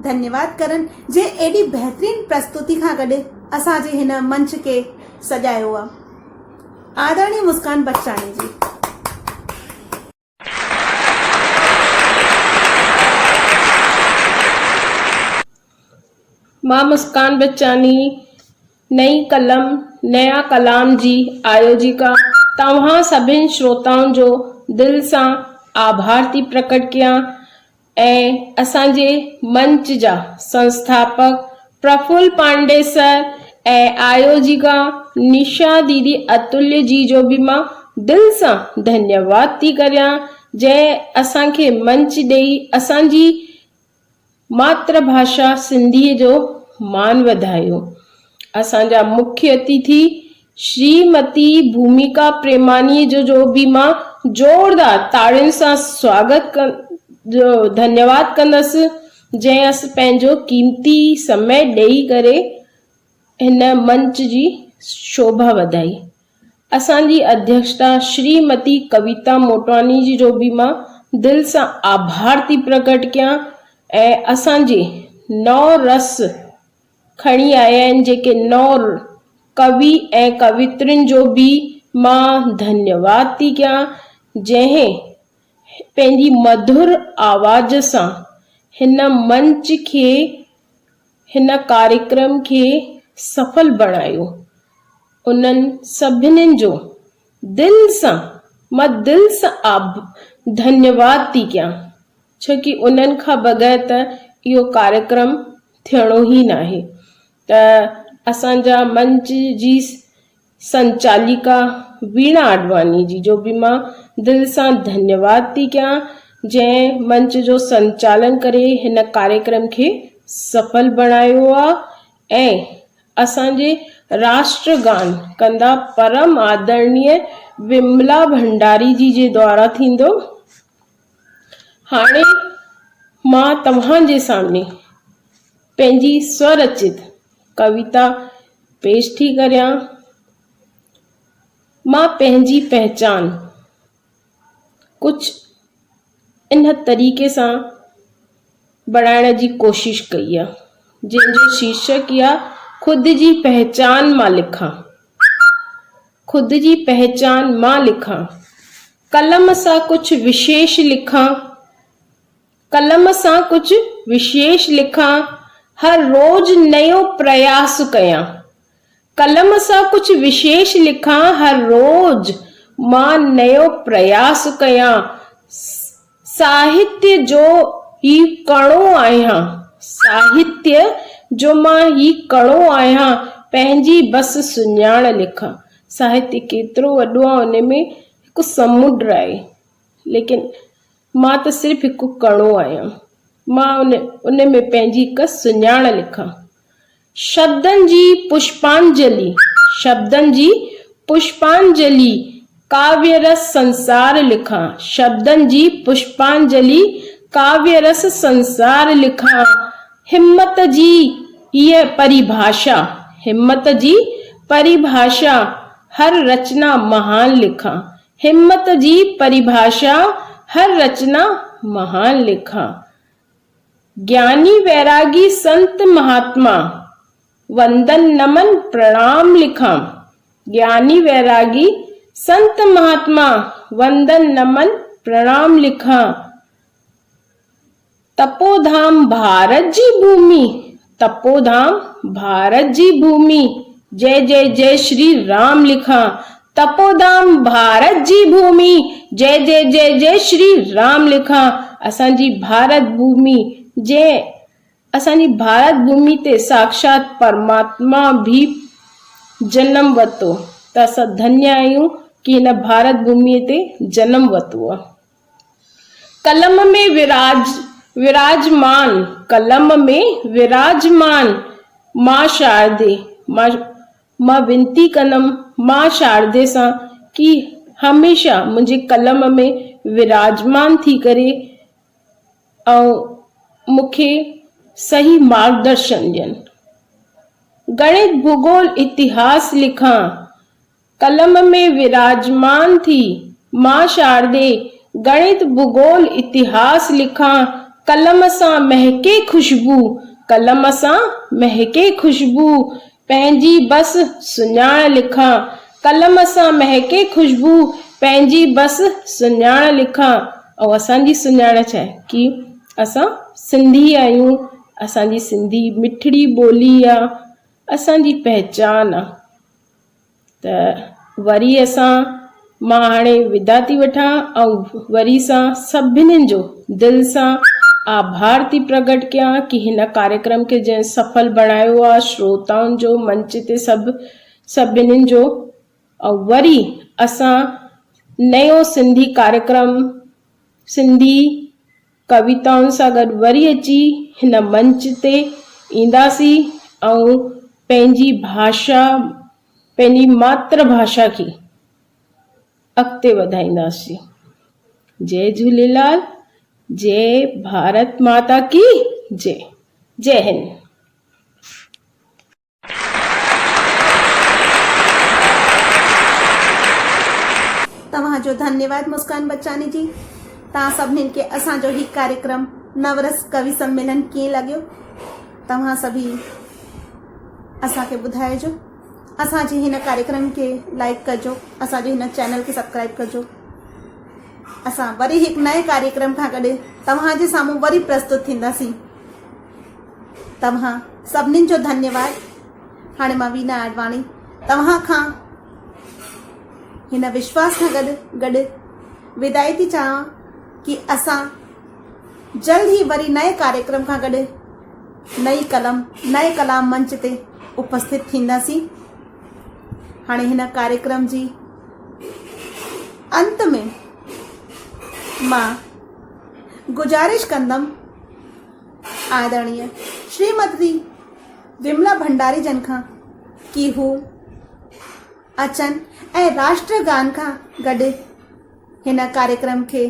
धन्यवाद करन जे एडी बेहतरीन प्रस्तुति खां गॾु असांजे हिन मंच खे सजायो आहे। आदरणीय मुस्कान बच्चाणी जी। मां मुस्कान बच्चानी नई कलम नया कलाम जी आयोजिका तव्हां सभिनी श्रोताउनि जो दिलि सां आभार थी प्रकट कयां ऐं असांजे मंच जा संस्थापक प्रफुल्ल पांडे सर ऐं आयोजिका निशा दीदी अतुल्य जी जो भी मां दिलि सां धन्यवाद थी करियां जंहिं असांखे मंच ॾेई असांजी मातृभाषा सिंधीअ जो मान वधायो। असांजा मुख्य अतिथि श्रीमती भूमिका प्रेमानी जो भी मां जोरदार ताड़ियुनि सां स्वागत जो धन्यवाद कंदसि जंहिं असां पंहिंजो कीमती समय ॾेई करे हिन मंच जी शोभा वधाई। असांजी अध्यक्षता श्रीमती कविता मोटवानी जी जो भी मां दिलि सां आभार थी प्रकट कयां ऐं असांजे 9 रस खणी आया आहिनि जेके 9 कवि ऐं कवित्रियुनि जो भी मां धन्यवाद थी कयां जंहिं पंहिंजी मधुर आवाज सां हिन मंच खे हिन कार्यक्रम खे सफल बणायो। उन्हनि सभिनीनि जो दिलि सां मां दिलि सां धन्यवाद थी कयां छोकी उन्हनि खां बग़ैर त इहो कार्यक्रम थियणो ई नाहे। त असांजा मंच जी संचालिका वीणा आडवानी जी जो भी मां दिलि सां धन्यवाद थी कयां जंहिं मंच जो संचालन करे हिन कार्यक्रम खे सफल बणायो आहे ऐं असांजे राष्ट्रगान कंदा परम आदरणीय विमला भंडारी जी जे द्वारा थींदो। हाणे मां तव्हांजे सामने पंहिंजी स्वरचित कविता पेश थी करियां। मां पंहिंजी पहचान कुछ इन तरीक़े सां बढ़ाइण जी कोशिश कई आहे जंहिंजो शीर्षक आहे खुद जी पहचान मां लिखां। खुद जी पहचान मां लिखां, कलम सां कुछ विशेष लिखां, कलम सां कुछ विशेष लिखां, हर रोज नयो प्रयास कयां। कलम सां कुछ विशेष लिखां, हर रोज मां नयो प्रयास कयां। साहित्य जो ही कणो आहियां, साहित्य जो मां ही कणो आहियां पंहिंजी बस सुञाण लिखां। साहित्य केतिरो वॾो आहे, उन में हिकु समुंड आहे, लेकिन मां त सिर्फ़ हिकु कणो आहियां। मां उन में पंहिंजी हिकु सुञाण लिखां। शब्दनि जी पुष्पांजलि, शब्दनि जी पुष्पांजलि काव्य रस संसार लिखां। शब्दनि जी पुष्पांजलि काव्य रस संसार लिखां। हिम्मत जी हीअ परिभाषा, हिम्मत जी परिभाषा हर रचना महान लिखां। हिम्मत जी परिभाषा हर रचना महान लिखां। ज्ञानी वैरागी संत महात्मा वंदन नमन प्रणाम लिखां। ज्ञानी वैरागी संत महात्मा वंदन नमन प्रणाम लिखां। तपोधाम भारत जी भूमि, तपोधाम भारत जी भूमि जय जय जय श्री राम लिखां। तपोधाम भारत जी भूमि जय जय जय जय श्री राम लिखां। असांजी भारत भूमि, जंहिं असांजी भारत भूमि ते साक्षात परमात्मा भी जन्म वरितो, त असां धन्य आहियूं कि हिन भारत भूमिअ ते जन्म वरितो आहे। कलम में विराजमान, कलम में विराजमान मां शारदे, मां विनती कंदमि मां शारदे सां कि हमेशा मुंहिंजे कलम में विराजमान थी करे ऐं मूंखे सही मार्गदर्शन ॾियनि। गणित भूगोल इतिहास लिखां। कलम में विराजमान थी मां शारदे गणित भूगोल इतिहास लिखां। कलम सां महके खुशबू, कलम सां महके खुशबू पंहिंजी बस सुञाण लिखां। कलम सां महके खुशबू पंहिंजी बस सुञाण लिखां। ऐं असांजी सुञाण छा आहे कि असां सिंधी आहियूं, असांजी सिंधी मिठड़ी ॿोली आहे, असांजी पहचान आहे। त वरी मां हाणे विदा थी वठां ऐं वरी सां सभिनीनि जो दिलि सां आभार थी प्रकट कयां कि हिन कार्यक्रम खे जंहिं सफल बणायो आहे, श्रोताउनि जो, मंच ते सभिनीनि जो। ऐं वरी असां नयो सिंधी कार्यक्रम, सिंधी कविताउनि सां गॾु वरी अची हिन मंच ते ईंदासीं ऐं पंहिंजी भाषा, पंहिंजी मातृभाषा खे अॻिते वधाईंदासीं। जय झूलेलाल, जय भारत माता की जय। जय हिंद। तव्हांजो धन्यवाद मुस्कान बचानी जी। तव्हां सभिनीनि खे असांजो ही कार्यक्रम नवरस कवि सम्मेलन कीअं लॻियो, तव्हां सभी असांखे ॿुधाइजो। असांजे हिन कार्यक्रम खे लाइक कजो, असांजे हिन चैनल खे सब्सक्राइब कजो। असां वरी हिकु नए कार्यक्रम खां गॾु तव्हांजे साम्हूं वरी प्रस्तुत थींदासीं। तव्हां सभिनीनि जो धन्यवाद। हाणे मां वीना आडवाणी तव्हां खां हिन विश्वास खां गॾु विदाई थी चाहियां कि असां जल्द ही वरी नए कार्यक्रम खां गॾु नई कलम, नए कलाम मंच ते उपस्थित थींदासीं। हाणे हिन कार्यक्रम जी अंत में मां गुजारिश कंदमि आदरणीय श्रीमती विमला भंडारी जन खां कि हू अचनि ऐं राष्ट्रगान खां गॾु हिन कार्यक्रम खे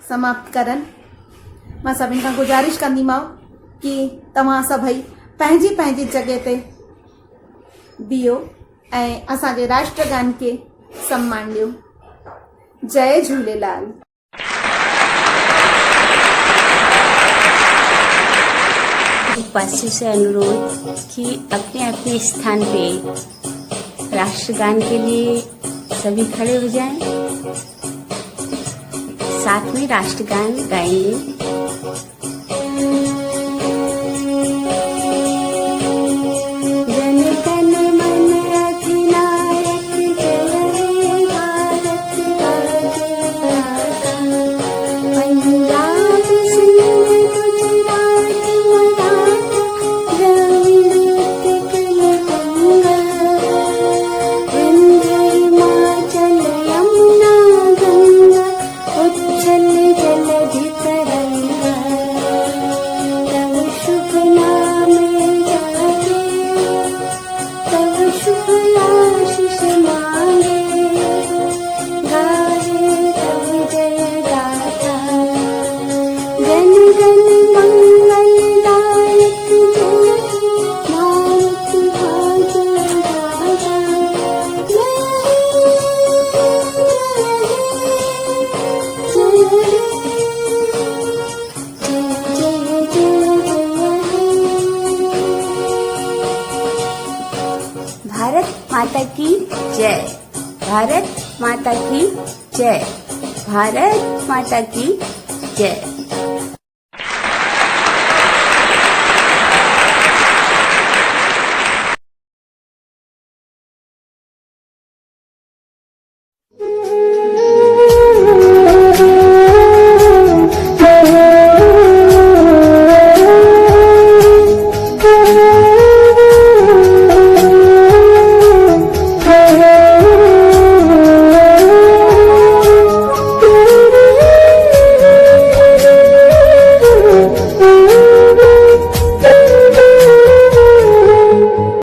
समाप्त करनि। मां सभिनि खां गुजारिश कंदीमांव कि तव्हां सभई पंहिंजी पंहिंजी जॻह ते बीहो ऐं असांजे राष्ट्रगान खे सम्मान ॾियो। जय झूलेलाल। उपस्थित से अनुरोध कि अपने अपने स्थान पे राष्ट्रगान के लिए सभी खड़े हो जाएं, साथ में राष्ट्रगान गाएंगे। पंजाब सिंध गुजरात भारत माता की जय। भारत माता की जय। भारत माता की जय।